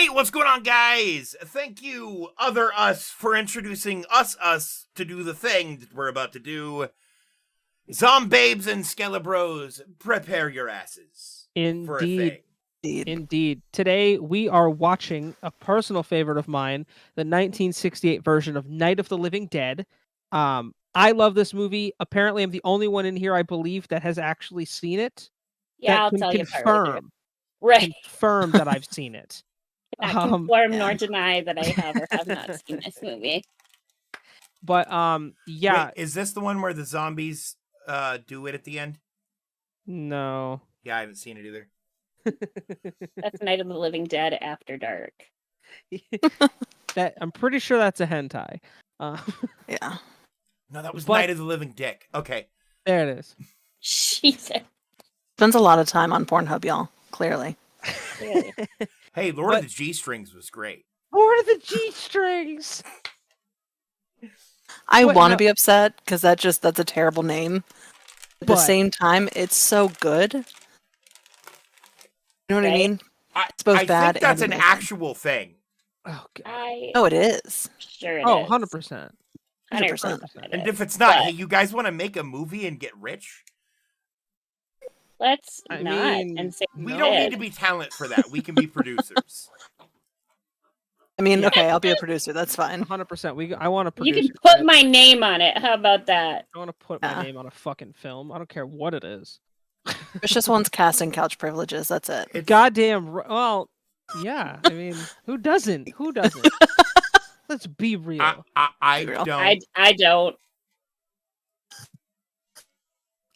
Hey, what's going on, guys? Thank you, Other Us, for introducing us to do the thing that we're about to do. Zombabes and Skelebros, prepare your asses for a thing. Indeed. Today, we are watching a personal favorite of mine, the 1968 version of Night of the Living Dead. I love this movie. Apparently, I'm the only one in here, I believe, that has actually seen it. Yeah, I'll tell you confirm, confirm that I've seen it. Not confirm nor deny that I have or have not seen this movie. But yeah. Wait, is this the one where the zombies do it at the end? No. Yeah, I haven't seen it either. That's Night of the Living Dead After Dark. That I'm pretty sure that's a hentai. Yeah. No, that was Night of the Living Dick. Okay. There it is. Jesus. Spends a lot of time on Pornhub, y'all. Clearly. Hey, Lord of the G-Strings was great. Lord of the G-Strings! I want to be upset, because that's a terrible name. At the same time, it's so good. You know what I mean? It's both bad think that's and an actual thing. Oh, God. Oh, it is. Sure it is. 100%. 100%. And if it's not, hey, you guys want to make a movie and get rich? Let's we don't need to be talent for that. We can be producers. I mean, okay, I'll be a producer. That's fine. 100%. I want to produce. You can put my name on it. How about that? I want to put my name on a fucking film. I don't care what it is. It's just one's casting couch privileges. That's it. Goddamn. Well, yeah. I mean, who doesn't? Who doesn't? Let's be real. I don't. I don't.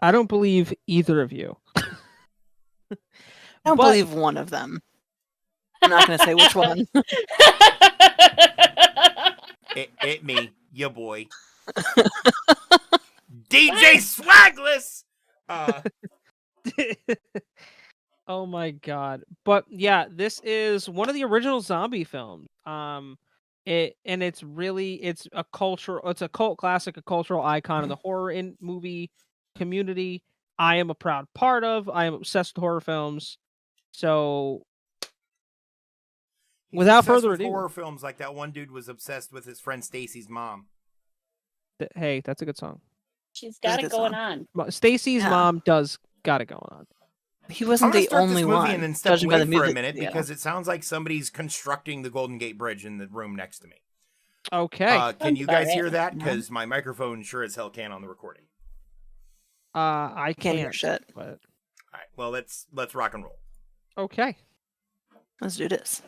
I don't believe either of you. I don't believe one of them. I'm not going to say which one. It me, your boy. DJ Swagless! Oh my God. But yeah, this is one of the original zombie films. It's a cult classic, a cultural icon in the horror movie community. I am a proud part of. I am obsessed with horror films. So without further ado, horror films like that one dude was obsessed with his friend Stacy's mom. Hey, that's a good song. She's got it going on. Stacy's mom does got it going on. He wasn't the only one. And then step away for a minute because it sounds like somebody's constructing the Golden Gate Bridge in the room next to me. Okay. Can you guys hear that? Because my microphone sure as hell can on the recording. I can't hear shit. But... All right. Well, let's rock and roll. Okay. Let's do this.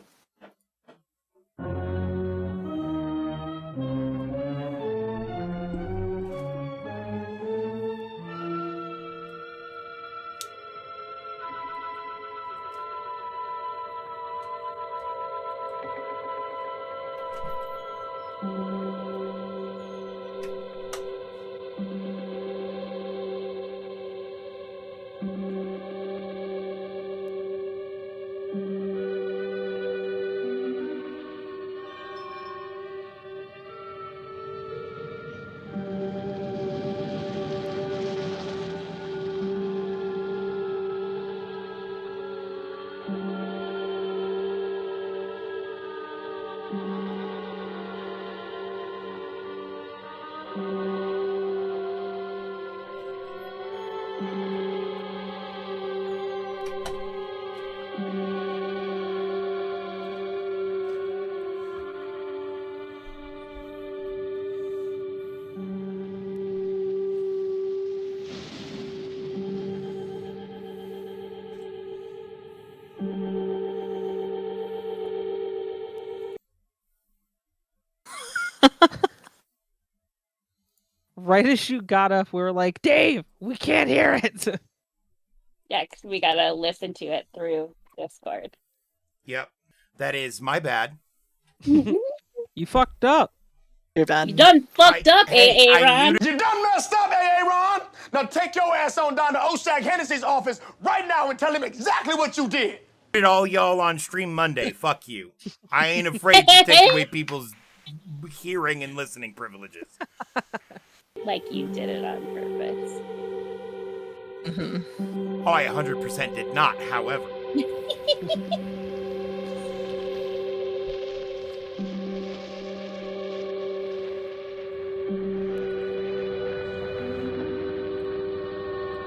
Right as you got up, we were like, Dave, we can't hear it. Yeah, because we got to listen to it through Discord. Yep. That is my bad. You fucked up. You're bad. You done fucked up, AA Ron. You done messed up, AA Ron. Now take your ass on down to Oshag Hennessy's office right now and tell him exactly what you did. All y'all on Stream Monday. Fuck you. I ain't afraid to take away people's hearing and listening privileges. Like you did it on purpose. Oh, I 100% did not, however.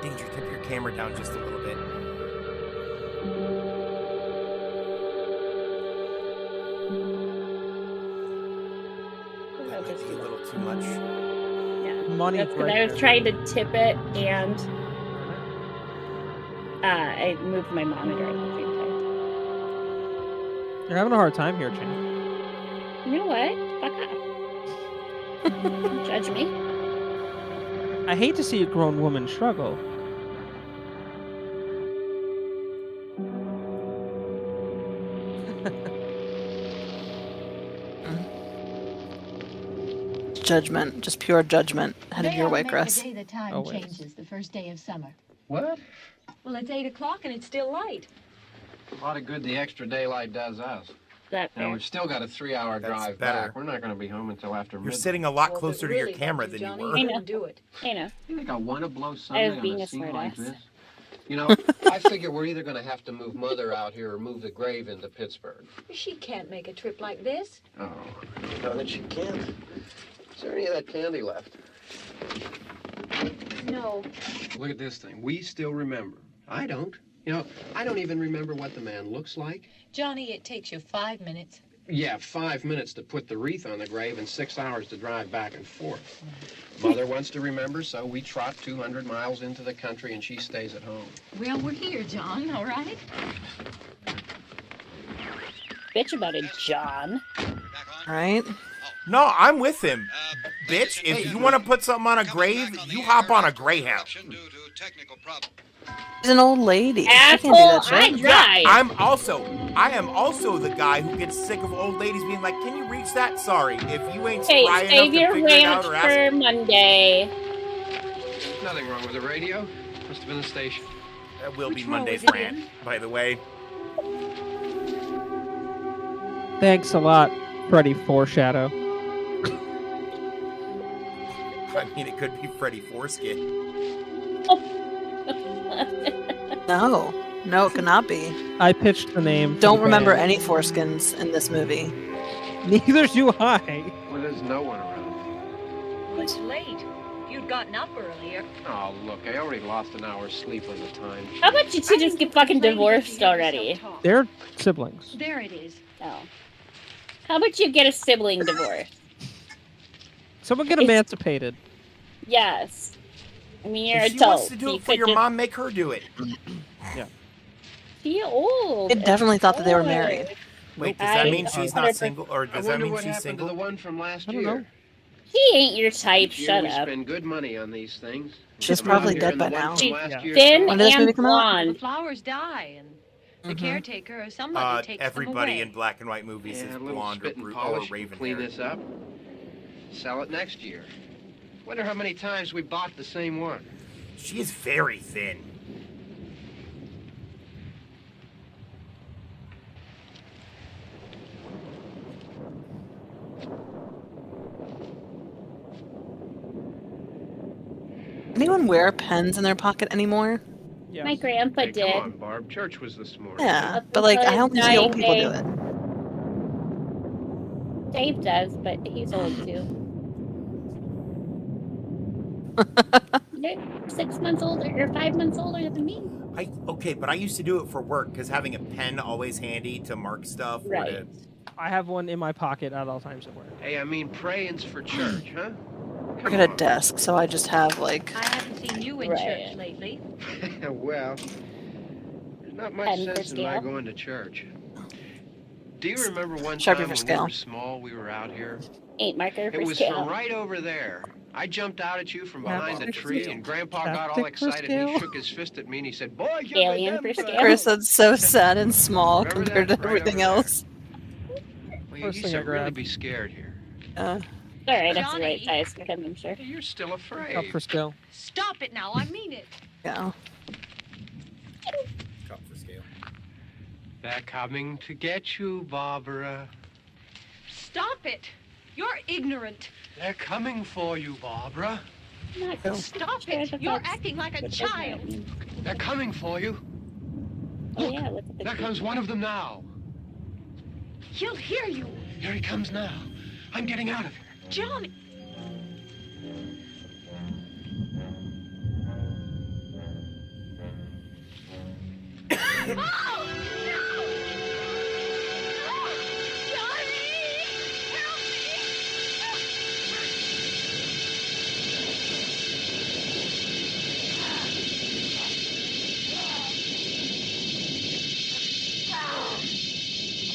Danger, tip your camera down just a little bit. That might be a little too much. Yeah. Money. That's because I was trying to tip it and I moved my monitor at the same time. You're having a hard time here, Chan. You know what? Fuck off. Don't judge me. I hate to see a grown woman struggle. Judgment, just pure judgment. Headed your way, The Chris. day the time Always. changes, the first day of summer. What? Well, it's 8 o'clock and it's still light. A lot of good the extra daylight does us. That Now, fair. we've still got a 3-hour That's drive better. back. We're not going to be home until after You're midnight. sitting a lot closer to your camera than you were. I know. Do it. I know. You think I want to blow I Sunday was on being a a scene like smartass. this? You know, I figure we're either going to have to move Mother out here or move the grave into Pittsburgh. She can't make a trip like this. Oh, no, that she can't. Is there any of that candy left? No. Look at this thing. We still remember. I don't. You know, I don't even remember what the man looks like. Johnny, it takes you 5 minutes. Yeah, 5 minutes to put the wreath on the grave and 6 hours to drive back and forth. Mother wants to remember, so we trot 200 miles into the country and she stays at home. Well, we're here, John, all right? Bitch about it, John. Right? No, I'm with him. Bitch, if you want to put something on a grave, you hop on a Greyhound. She's an old lady. She can't do Asshole, that I shit. drive. I am also the guy who gets sick of old ladies being like, "Can you reach that? Sorry, if you ain't Hey, spry enough save to your figure it rant out or for ask." Monday. Nothing wrong with the radio. Must have been the station. That will be Which row Monday's is it rant, in? by the way. Thanks a lot, Freddy Foreshadow. I mean, it could be Freddy Foreskin. No. No, it cannot be. I pitched the name. to Don't the remember band. any foreskins in this movie. Neither do I. Well, there's no one around. It's late. You'd gotten up earlier. Oh, look, I already lost an hour's sleep on the time. How about you two just get fucking divorced already? They're siblings. There it is. Oh. How about you get a sibling divorce? Someone get It's- emancipated. Yes. I mean, you're If she adult. wants to do so it you for could your just mom, make her do it. be old. They definitely thought that they were Old. married. Wait, does that I mean she's not 100% single, or I does that wonder mean what she's happened to single? the one from last I don't year. know. He ain't your type. Each year Shut we up. spend good money on these things. She's Come out probably here dead and the by one now. from She's last year thin gone. When did this movie and come out? The blonde. flowers die, and the Mhm. caretaker or somebody takes Everybody them in away. black and white movies Yeah, is a little blonde or, spit and or polish. raven Clean hair. this up. Sell it next year. Wonder how many times we bought the same one. She is very thin. Anyone wear pens in their pocket anymore? Yes. My grandpa Hey, did. come on, Barb. Church was this morning. Yeah, Up but like I until don't see old his people do dying it. Dave does, but he's old too. They're 6 months older or 5 months older than me. Okay, but I used to do it for work because having a pen always handy to mark stuff. or Right. to- I have one in my pocket at all times at work. Hey, I mean, praying's for church, huh? I Come work at a on. desk, so I just have like I haven't seen you in Right. church lately. Well, there's not much Pen for sense in my scale. going to church. Do you remember one Sharpie time for when we scale. were small, we were out here? 8 marker for It was scale. from right over there. I jumped out at you from behind the Tactic for tree, scale. and Grandpa got all Tactic for excited. And he scale. shook his fist at me, and he said, "Boy, give Alien me for them scale. things." Chris, that's so sad and small Remember compared that? to Right everything over there. else. Well, First you thing I used to really grabbed. be scared here. Alright, that's the right Johnny. size for him, I'm sure. Hey, you're still afraid. Up for skill. Stop it now, I mean it. Yeah. Cup for scale. They're coming to get you, Barbara. Stop it. You're ignorant. They're coming for you, Barbara. I'm not Stop sure it. that You're that's acting like a what child. that means. They're coming for you. Oh yeah, look at the There comes one of them now. He'll hear you. Here he comes now. I'm getting out of here. Johnny.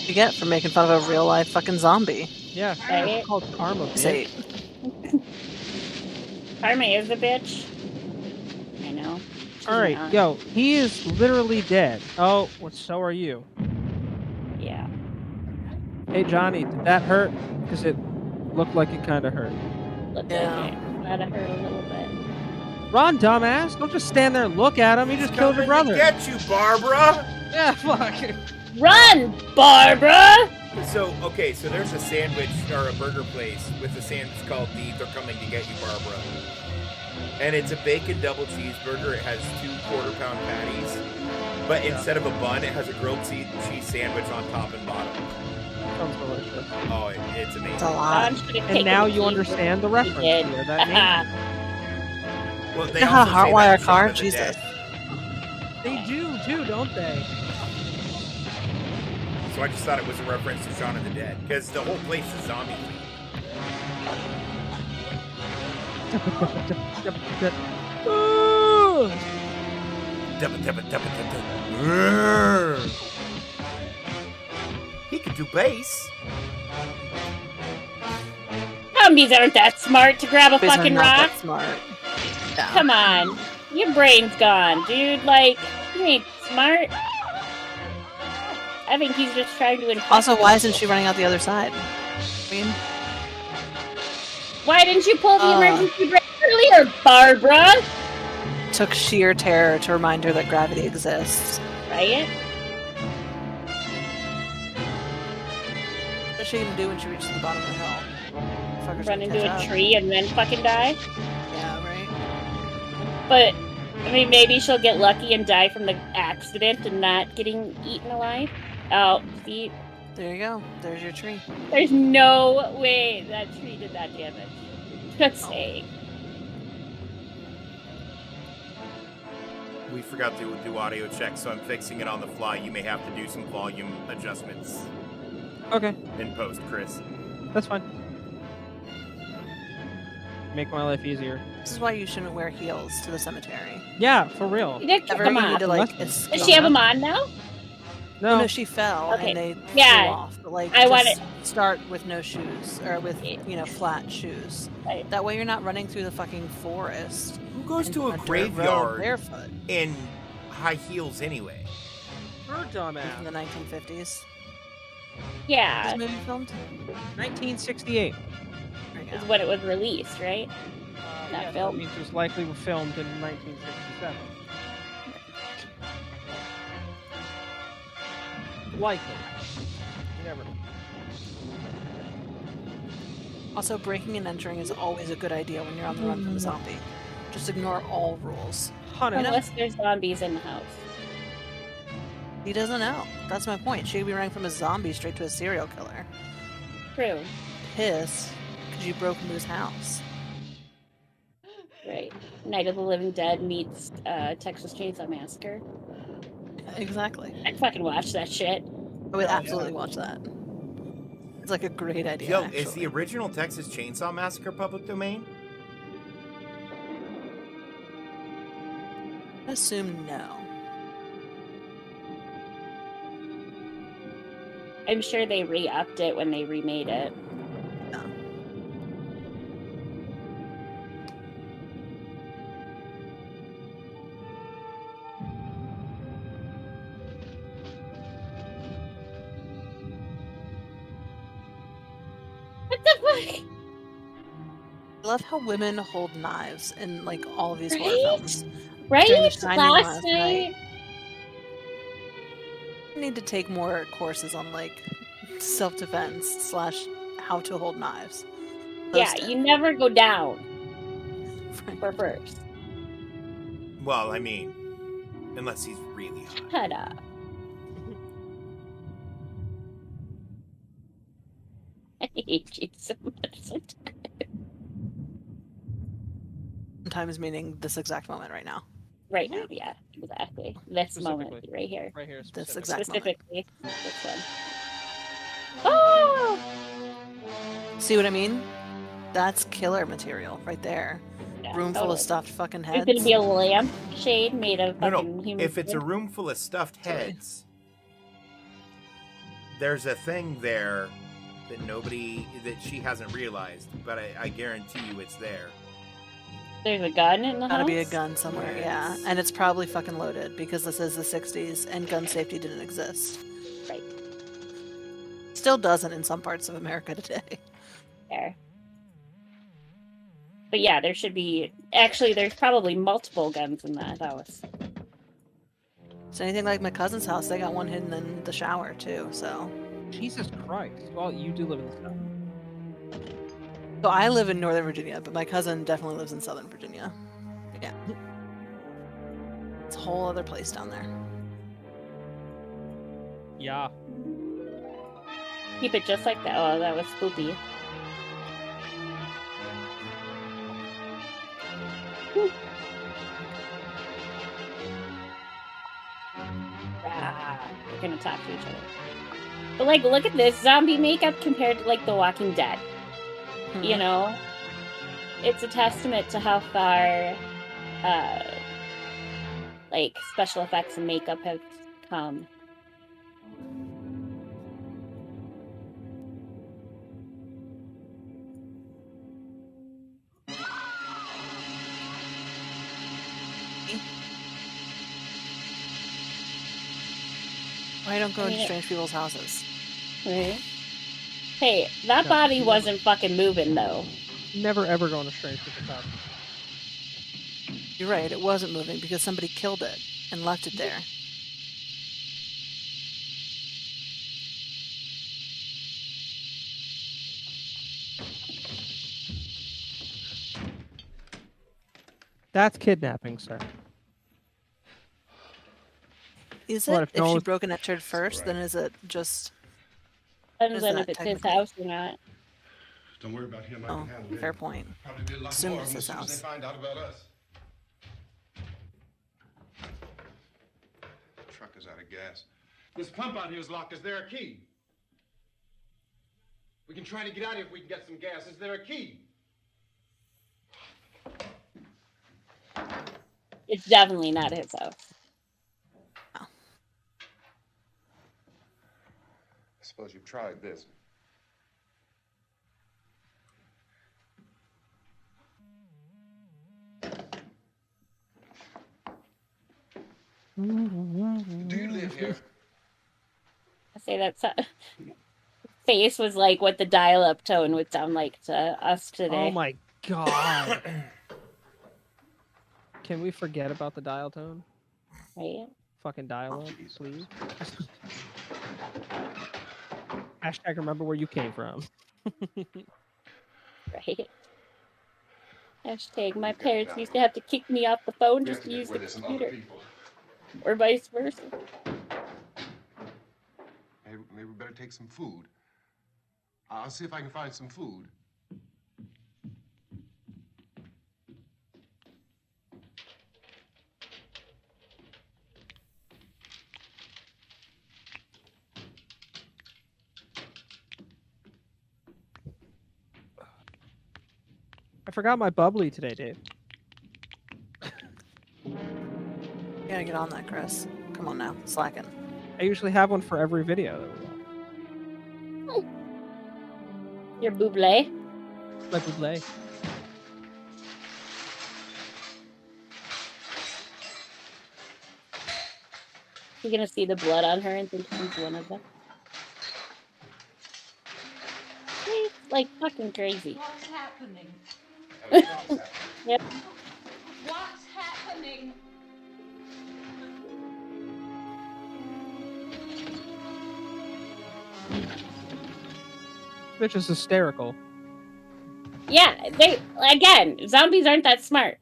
You get for making fun of a real life fucking zombie. Yeah, Right? it's called karma, bitch. Say, Karma is a bitch. I know. She's All right, not. yo, he is literally dead. Oh, well, so are you. Yeah. Hey, Johnny, did that hurt? Because it looked like it kind of hurt. Look Yeah. like it. Might have hurt a little bit. Ron, dumbass, don't just stand there and look at him. You just killed your Coming to brother. get you, Barbara. Yeah, fuck. Run, Barbara! So, okay, so there's a sandwich or a burger place with a sandwich called They're Coming to Get You, Barbara. And it's a bacon double cheeseburger. It has 2 quarter-pound patties. But instead of a bun, it has a grilled cheese sandwich on top and bottom. Sounds delicious. Oh, it's amazing. it's a lot. Ron should've And taken now the you cheese. understand the reference He did. here. That means Well, they You know how also say that hardwire in Shaun car? of the Jesus. Dead. they do too, don't they? So I just thought it was a reference to Shaun of the Dead. Because the whole place is zombie themed. Ooh. He could do bass. Zombies aren't that smart to grab a Zombies are fucking not rock. that smart. Yeah. Come on. Your brain's gone, dude. Like, you ain't smart. I think he's just trying to impress. Also, why isn't she running out the other side? I mean, Why didn't you pull the emergency brake earlier, Barbara? took sheer terror to remind her that gravity exists. Right? What's she gonna do when she reaches the bottom of the hill? Fucker's Run gonna into catch a up. tree and then fucking die? Yeah, right. But, I mean, maybe she'll get lucky and die from the accident and not getting eaten alive. Oh, see? There you go. There's your tree. There's no way that tree did that damage. Just saying. We forgot to do audio checks, so I'm fixing it on the fly. You may have to do some volume adjustments Okay, in post, Chris. that's fine. Make my life easier. This is why you shouldn't wear heels to the cemetery. Yeah, for real. You did Ever come you on. need to like Does Does she have them on now? No, No, she fell Okay. and they Yeah. flew off. But like, I just wanted- start with no shoes or with flat shoes. Right. That way you're not running through the fucking forest. Who goes and to a on dirt road graveyard barefoot in high heels anyway? her in dumbass. the 1950s? Yeah, This movie filmed? 1968. There you is go. when it was released, right? That Yes, film. that means it was likely filmed in 1967. Likely. You never know. Also, breaking and entering is always a good idea when you're on the run from a zombie. Just ignore all rules. Hunter, Unless there's zombies in the house. He doesn't know. That's my point. She could be running from a zombie straight to a serial killer. True. Pissed because you broke into his house. Right. Night of the Living Dead meets Texas Chainsaw Massacre. Exactly. I'd fucking watch that shit. I would absolutely watch that. It's like a great idea. Yo, actually. is the original Texas Chainsaw Massacre public domain? I assume no. I'm sure they re-upped it when they remade it. No. What the fuck? I love how women hold knives in like all of these horror Right? films. Right? During The Shining Last night. I need to take more courses on like self-defense / how to hold knives. Yeah, Post it. you never go down Right. for first. Well, I mean, unless he's really hot. Shut up. I hate you so much sometimes. Sometimes meaning this exact moment right now. Right now, yeah, exactly. This moment Specifically. right here. Right here. This Specifically. exact moment. Specifically, this one. Oh! See what I mean? That's killer material right there. Yeah, Room full of totally. stuffed fucking There's heads. gonna be a lampshade made of fucking No. human If it's a skin. room full of stuffed Sorry. heads, there's a thing there that she hasn't realized, but I guarantee you it's there. There's a gun in the Gotta house? be a gun somewhere, yeah. And it's probably fucking loaded because this is the 60s and gun safety didn't exist. Right. Still doesn't in some parts of America today. There. But yeah, there should be... Actually, there's probably multiple guns in that house. It's anything like my cousin's house. They got one hidden in the shower too, so. Jesus Christ. Well, you do live in the South. So I live in Northern Virginia, but my cousin definitely lives in Southern Virginia. Yeah. It's a whole other place down there. Yeah. Keep it just like that. Oh, that was spooky. Whew. We're gonna talk to each other. But like, look at this zombie makeup compared to like The Walking Dead. You know, it's a testament to how far, like special effects and makeup have come. Why don't go into strange people's houses? Right. Hey, that body wasn't fucking moving though. Never ever go on a strange people's house. You're right, it wasn't moving because somebody killed it and left it there. That's kidnapping, sir. Is What, it? if no If she one's- broke and entered first, then is it just... Depends Is on that if it's his technically? house or not. Don't worry about him. I Oh, can handle it. fair point. Probably be a lot Assume more of it's them his as soon as house. they find out about us. Truck is out of gas. This pump out here is locked. Is there a key? We can try to get out of here if we can get some gas. Is there a key? It's definitely not his house. I suppose you've tried this. Do you live here? I say that's face was like what the dial-up tone would sound like to us today. Oh my god. Can we forget about the dial tone? Right? Fucking dial up, please. Hashtag remember where you came from. Right. Hashtag my parents used to have to kick me off the phone just to use the computer. Or vice versa. Maybe we better take some food. I'll see if I can find some food. I forgot my bubbly today, Dave. You gotta get on that, Chris. Come on now, slacking. I usually have one for every video that we go. Your buble. Like we play. You're gonna see the blood on her and think she's one of them. She's like fucking crazy. What's happening? Yep. What's happening? Bitch is hysterical. Yeah, zombies aren't that smart.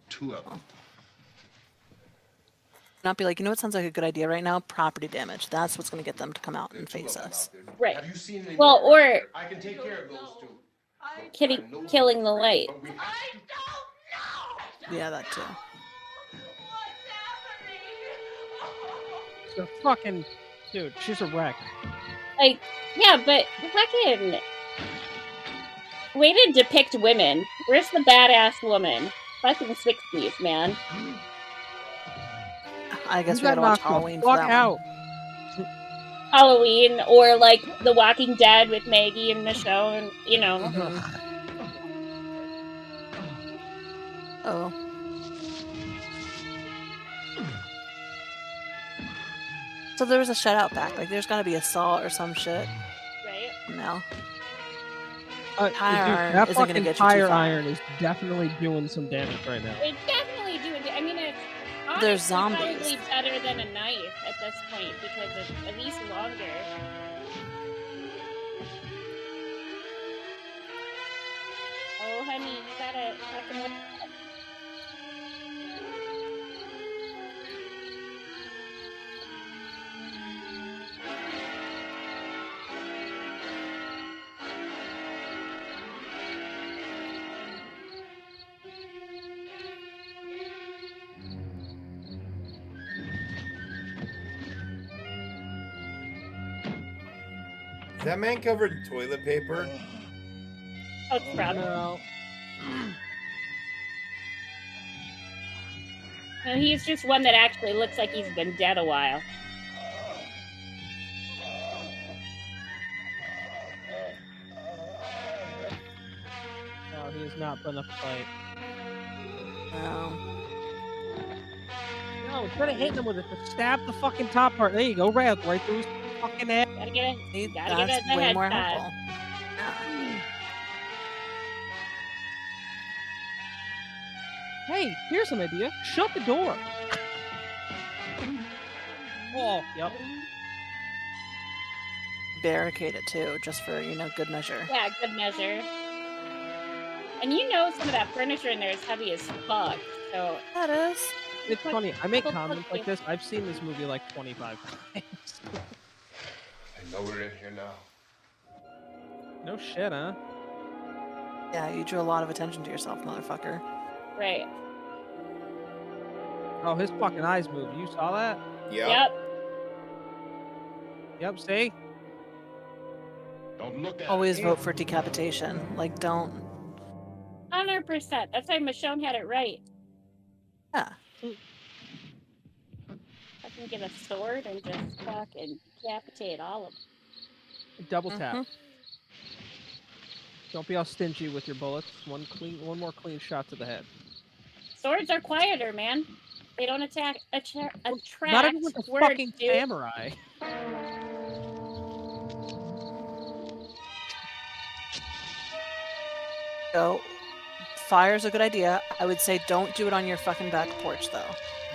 Two of them. Not be like, you know what sounds like a good idea right now? Property damage. That's what's gonna get them to come out and face us. Right. Have you seen any Well, more? or I can take care of those two. killing the light. But we have to I don't know! Yeah, that too. What a fucking dude. She's a wreck. Like, yeah, but fucking way to depict women. Where's the badass woman? Fucking 60s, man. I guess You we gotta got watch knocked the Halloween for fuck that out. one. Halloween, or like The Walking Dead with Maggie and Michonne, and you know. Mhm. Oh. So there was a shutout back. Like, there's gotta be a saw or some shit. Right? No. Dude, Tire iron that isn't gonna fucking get you too tire far. iron is definitely doing some damage right now. It's definitely doing. I mean, it's There's honestly zombies. probably better than a knife at this point because it's at least longer. Oh, honey, you gotta fucking look. Is that man covered in toilet paper? Oh, it's proud. No. No, he's just one that actually looks like he's been dead a while. No, he has not put up a fight. No. No, instead of hitting him with it, just stab the fucking top part. There you go, right through his fucking head. Gotta get it. See, Gotta get that's it. The way head more shot. helpful. Yeah. Hey, here's an idea. Shut the door. Oh, yep. Barricade it too, just for, good measure. Yeah, good measure. And some of that furniture in there is heavy as fuck. So That is. It's funny. I make comments like this. I've seen this movie like 25 times. I know we're in here now. No shit, huh? Yeah, you drew a lot of attention to yourself, motherfucker. right. Oh, his fucking eyes moved. You saw that? Yep. Yep, see? Don't look at Always vote for decapitation. Like, don't. 100%. That's why Michonne had it right. Yeah. I can get a sword and just fucking decapitate all of them. Double tap. Mhm. Don't be all stingy with your bullets. One more clean shot to the head. Swords are quieter, man. They don't attract Not everyone's a words, fucking dude. samurai. So, fire's a good idea. I would say don't do it on your fucking back porch, though.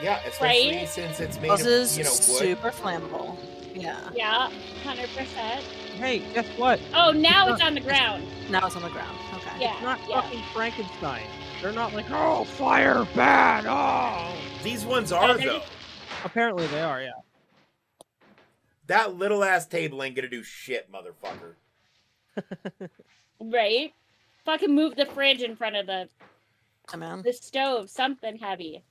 Yeah, especially Right? since it's made This of, is wood. super flammable. Yeah. Yeah, 100%. Hey, guess what? Oh, now it's on the ground. Now it's on the ground. Okay. Yeah, It's not yeah. fucking Frankenstein. They're not like, oh, fire, bad, oh. These ones are, they're- though. Apparently they are, yeah. That little ass table ain't gonna do shit, motherfucker. Right? Fucking move the fridge in front of the Man. stove. Something heavy.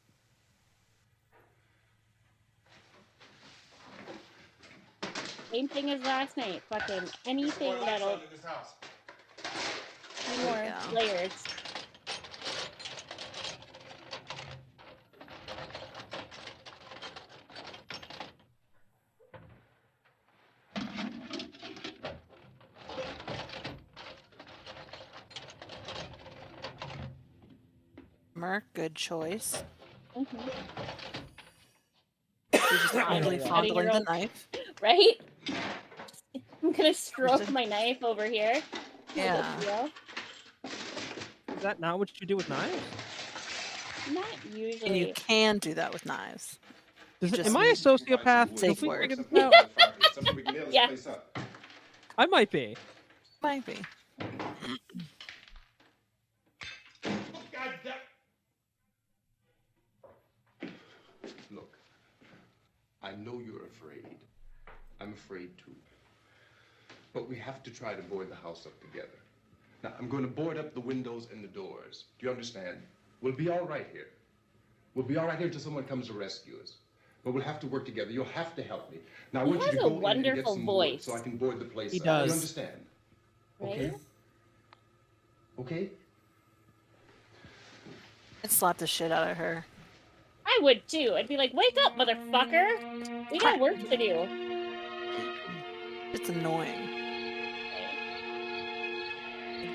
Same thing as last night. Fucking anything that'll be more Yeah. layers. Merc, good choice. Mhm. You're just idly Cutting fondling your the own- knife. Right? I'm gonna stroke my knife over here. No big Yeah. deal. Is that not what you do with knives? Not And you usually. can do that with knives. Just Am I a sociopath? safe Have we word. figured this out? Yeah. I might be. Might be. Look, I know you're afraid. I'm afraid too. But we have to try to board the house up together. Now, I'm going to board up the windows and the doors. Do you understand? We'll be all right here. We'll be all right here until someone comes to rescue us. But we'll have to work together. You'll have to help me. Now, I He want you has to a go in and get wonderful some voice. wood so I can board the place He up. does. You understand? Right? Okay? Okay? I'd slap the shit out of her. I would too. I'd be like, wake up, motherfucker. We got work to do. It's annoying.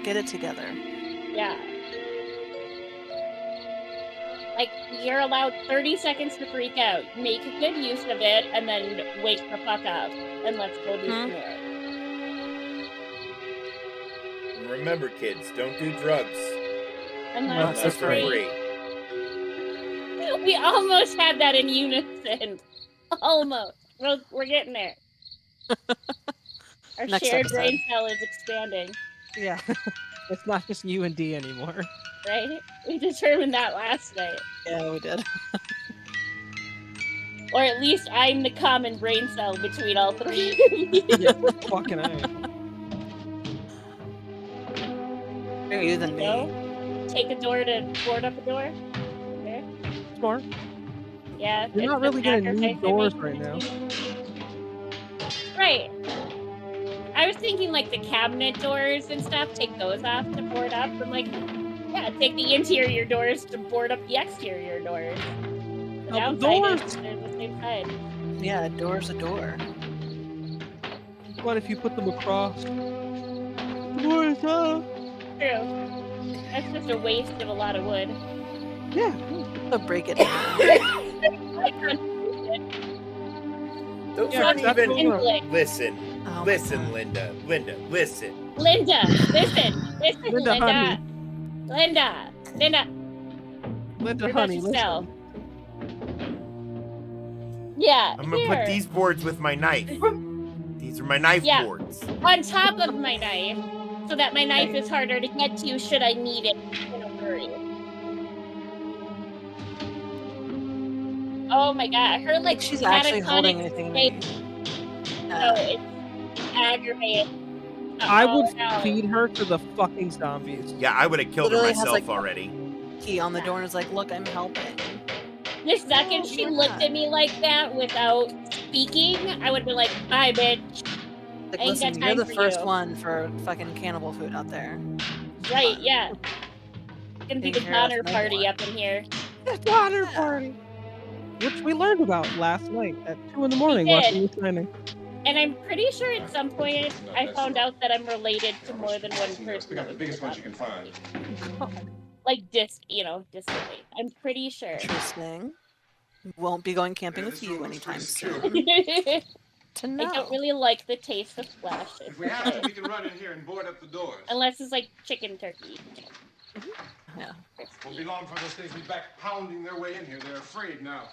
Get it together. Yeah. Like, you're allowed 30 seconds to freak out. Make a good use of it, and then wake the fuck up. And let's go do some more. And remember, kids, don't do drugs Unless unless it's for free. free. We almost had that in unison. Almost. We're getting there. Our Next shared episode. brain cell is expanding, Yeah. It's not just you and D anymore. right? We determined that last night. Yeah, we did. Or at least I'm the common brain cell between all three of you. Yeah, fucking A. More you than me. No? Take a door to board up a door? Okay. Smart. Yeah. You're not it's really the gonna need sacrifice I doors make. right now. Right. I was thinking like the cabinet doors and stuff, take those off to board up. I'm like, yeah, take the interior doors to board up the exterior doors. The Now, the downside doors- is they're the same side. Yeah, a door's a door. What if you put them across? Doors up. True. That's just a waste of a lot of wood. Yeah. So break it down. Those Yeah, aren't that's even. what we're- Listen, Oh, listen, Linda, listen. Linda, listen, Linda, honey. Linda. Linda, You're honey, about to sell. listen. Yeah, I'm gonna here. put these boards with my knife. These are my knife Yeah. boards. on top of my knife, so that my knife is harder to get to should I need it in a hurry. Oh my god, her like she's actually holding catatonic anything. state, so it's aggravating. I Oh, would no. feed her to the fucking zombies. Yeah, I would have killed her Literally has, myself like, already. Key on the door and is like, look, I'm helping. The second she looked at me like that without speaking, I would be like, bye, bitch. Like, I ain't got listen, you're time the for first you. one for fucking cannibal food out there. Right, yeah. It's gonna be Take the care of Donner my party boy. up in here. The Donner Party. Which we learned about last night at 2 in the morning did. watching the signing. And I'm pretty sure at some point I found out that I'm related to more than one person. We got the biggest ones you can find. Like distantly. I'm pretty sure. Interesting. Won't be going camping with you anytime soon. I To know. don't really like the taste of flesh. If we have to, we can run in here and board up the doors. Unless it's like chicken turkey. Yeah. Won't be long for those things be back pounding their way in here. They're afraid now.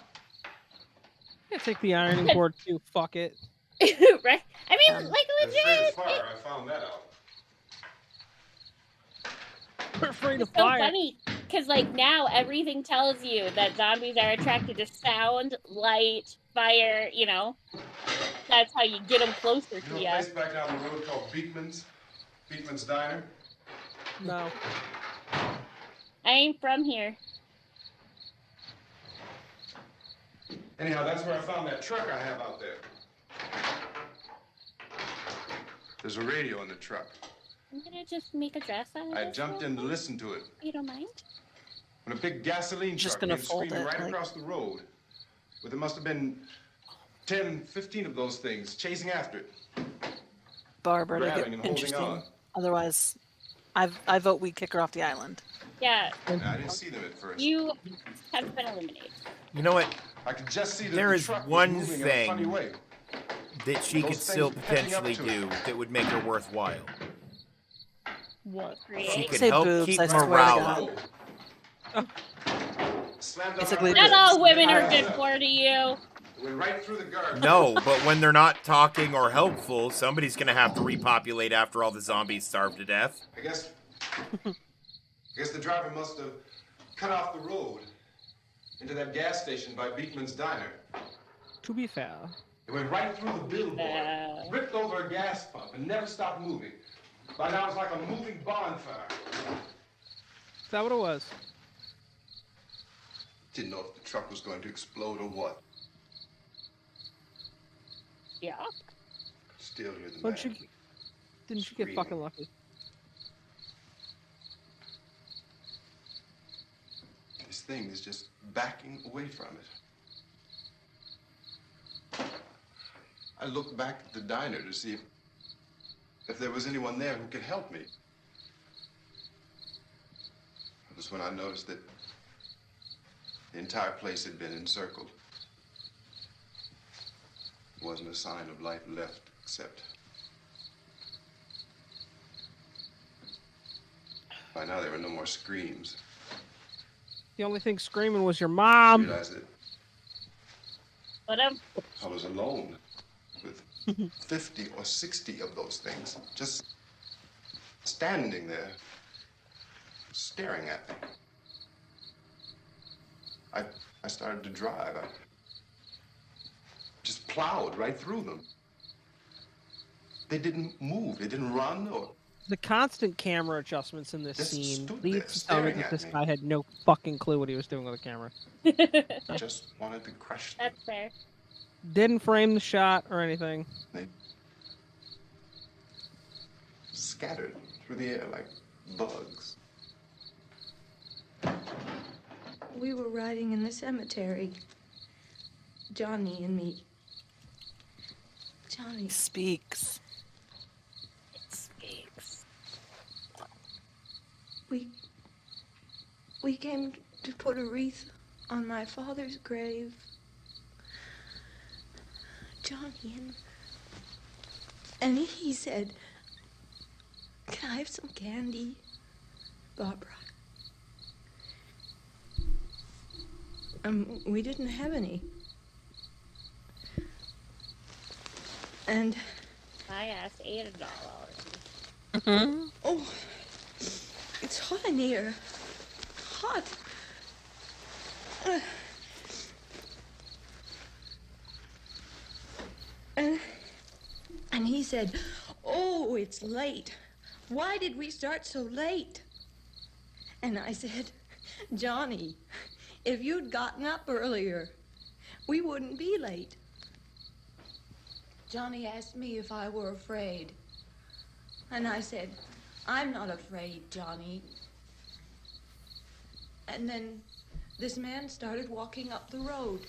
Yeah, take the ironing board too. Fuck it. Right? I mean, like They're afraid legit. of fire. I found that out. We're afraid of It's so fire. funny because like now everything tells you that zombies are attracted to sound, light, fire. That's how you get them closer You to know a you. place back down the road called Beekman's? Beekman's Diner? No. I ain't from here. Anyhow, that's where I found that truck I have out there. There's a radio in the truck. I'm gonna just make a dress out of I this jumped real in to quick. listen to it You don't mind? when a big gasoline Just truck gonna came fold screaming it, right like- across the road. But there must have been 10, 15 of those things chasing after it. Barbara to Grabbing get and holding interesting. on. Otherwise, I vote we kick her off the island. Yeah, And I didn't see them at first. you have been eliminated. You know what? I could just see that There the is truck was one moving in a thing funny way. That she Those could things still picking up potentially to it. do that would make her worthwhile. What? She Create. could Say help boobs, keep I swear to morale God. up. Slammed on Basically, our Not brakes. all women are Fire good up. for to you. Went right through the guard. No, but when they're not talking or helpful, somebody's gonna have to repopulate after all the zombies starve to death. I guess the driver must have cut off the road into that gas station by Beekman's Diner. To be fair. It went right through the billboard, ripped over a gas pump, and never stopped moving. By now, it's like a moving bonfire. Is that what it was? Didn't know if the truck was going to explode or what. Yeah. Still hear the Didn't man. you get fucking lucky? This thing is just backing away from it. I looked back at the diner to see if there was anyone there who could help me. It was when I noticed that the entire place had been encircled. There wasn't a sign of life left except... By now there were no more screams. The only thing screaming was your I mom. realized that But I was alone with 50 or 60 of those things, just standing there, staring at me. I started to drive. I just plowed right through them. They didn't move. They didn't run or... The constant camera adjustments in this Just scene stood leads there to tell me staring that at this me. guy had no fucking clue what he was doing with the camera. I just wanted to crush them. that's fair. Didn't frame the shot or anything. They scattered through the air like bugs. We were riding in the cemetery. Johnny and me. Johnny Speaks. Speaks. We came to put a wreath on my father's grave. Johnny and he said, "Can I have some candy, Barbara?" We didn't have any. And I asked $8. oh, it's hot in here. Hot. And he said, "Oh, it's late. Why did we start so late?" And I said, "Johnny, if you'd gotten up earlier, we wouldn't be late." Johnny asked me if I were afraid. And I said, "I'm not afraid, Johnny." And then this man started walking up the road.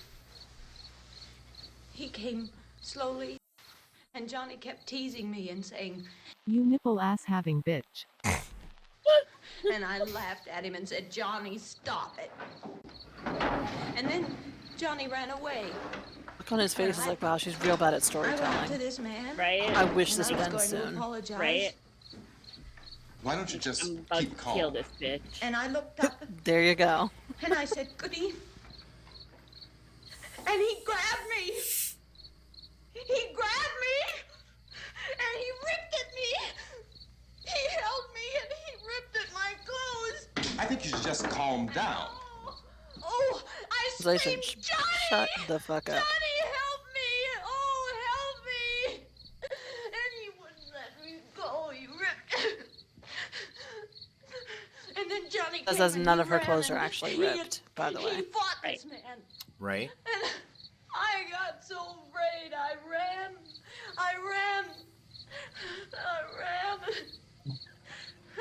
He came slowly, and Johnny kept teasing me and saying, "You nipple ass having bitch." and I laughed at him and said, "Johnny, stop it." And then Johnny ran away. Look on his face is like, wow, she's real bad at I went up to storytelling. this man. Right? I wish and this I would was end going to soon. apologize. Right? Why don't you just I'm about keep to calm? kill this bitch. And I looked up There you go. and I said, "Goody." And he grabbed me. He grabbed me. And he ripped at me. He held me and he ripped at my clothes. I think you should just calm down. Oh, I Translation, screamed, "Johnny! shut the fuck up. Johnny, help me! Oh, help me!" And he wouldn't let me go. He ripped. And then Johnny came Says and none he of her ran clothes are and actually he- ripped, by the way. He fought this man. Right? And I got so afraid. I ran.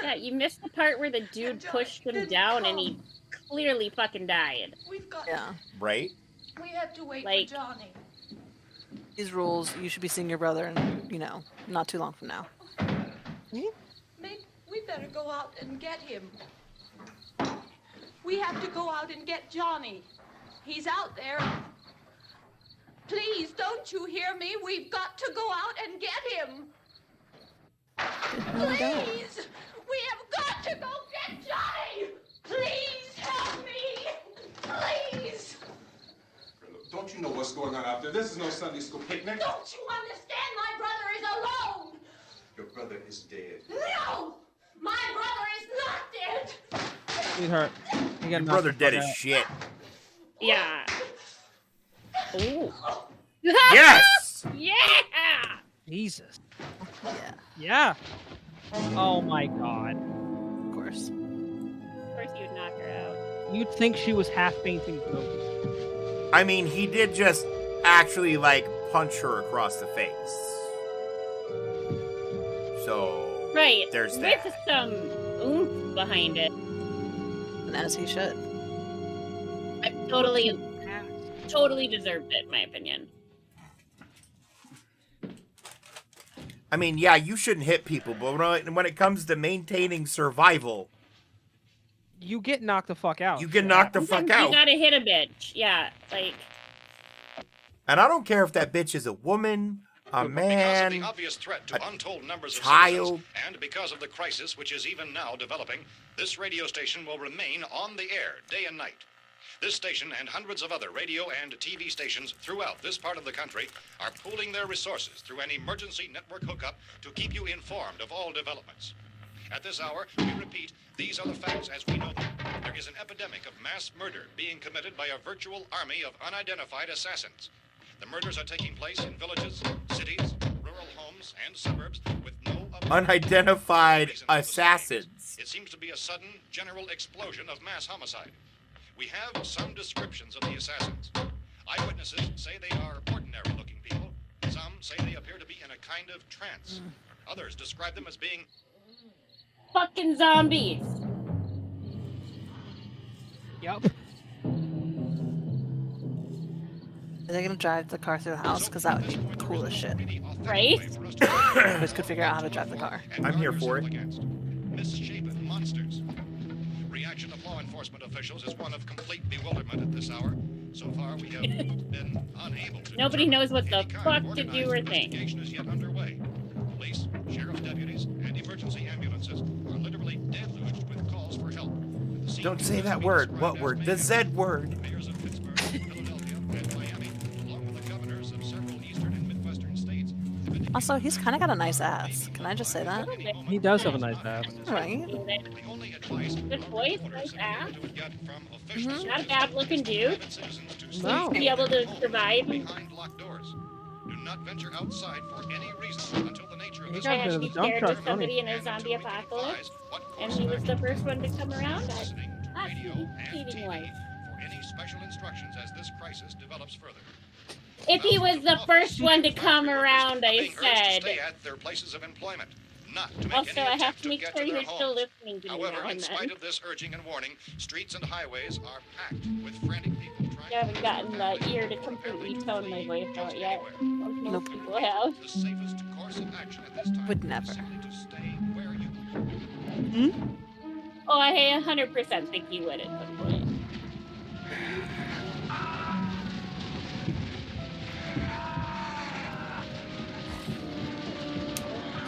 Yeah, you missed the part where the dude Johnny pushed him didn't down and he come. clearly fucking died. We've got. Yeah. Right? We have to wait Like- for Johnny. These rules, you should be seeing your brother in, not too long from now. Maybe we better go out and get him. We have to go out and get Johnny. He's out there. Please, don't you hear me? We've got to go out and get him. Please! We have got to go get Johnny! Please help me! Please! Don't you know what's going on out there? This is no Sunday school picnic. Don't you understand? My brother is alone! Your brother is dead. No! My brother is not dead! Sweetheart, you Your got brother dead as shit. Yeah. Ooh. Yes! Yeah! Jesus. Yeah, Yeah. Oh my god. of course. Of course you would knock her out. You'd think she was half fainting blue. I mean, he did just actually, like, punch her across the face. So Right. there's that. With some oomph behind it. And as he should. I totally deserved it, in my opinion. I mean, yeah, you shouldn't hit people, but when it comes to maintaining survival, you get knocked the fuck out. You get knocked the fuck out. You gotta hit a bitch. Yeah, like. And I don't care if that bitch is a woman, a man, because of the obvious threat to untold numbers of child. citizens, and because of the crisis which is even now developing, this radio station will remain on the air day and night. This station and hundreds of other radio and TV stations throughout this part of the country are pooling their resources through an emergency network hookup to keep you informed of all developments. At this hour, we repeat, these are the facts as we know them. There is an epidemic of mass murder being committed by a virtual army of unidentified assassins. The murders are taking place in villages, cities, rural homes, and suburbs with no unidentified assassins. It seems to be a sudden, general explosion of mass homicide. We have some descriptions of the assassins. Eyewitnesses say they are ordinary-looking people. Some say they appear to be in a kind of trance. Others describe them as being fucking zombies. Yep. Are they gonna drive the car through the house? Because that would be cool as shit. Right? Chris could figure out how to drive the car. I'm here for it. misshapen monsters. Reaction of law enforcement officials is one of complete bewilderment at this hour. So far, we have been unable to. Nobody knows what the fuck to do or think. Investigation is yet underway. Police, sheriff's deputies, and emergency ambulances are literally deluged with calls for help. Don't say that word. What word? The Z word. Mayors of Pittsburgh, Philadelphia, and Miami, along with the governors of several eastern and midwestern states. Also, he's kind of got a nice ass. Can I just say that? He does have a nice ass. Right. Good voice, nice ass. Not a bad looking dude. No. Be able to survive. Behind locked doors. Do not venture outside for any reason until the nature of this I had to be scared of somebody in a zombie apocalypse, and he was the first one to come around. That's cheating life. For any special instructions as this crisis develops further. If he was the first one to come around, I said. Stay at their places of employment. Not to make Also, any I have attempt to make get sure to their you're still homes. listening to me However, now in and spite then. of this urging and warning, streets and highways are packed with frantic people trying I haven't gotten the ear to completely tone my voice out yet. Most Nope. people have. the safest course of action at this time. Would never. Simply to stay where you are. Oh, I 100% think you would at some point.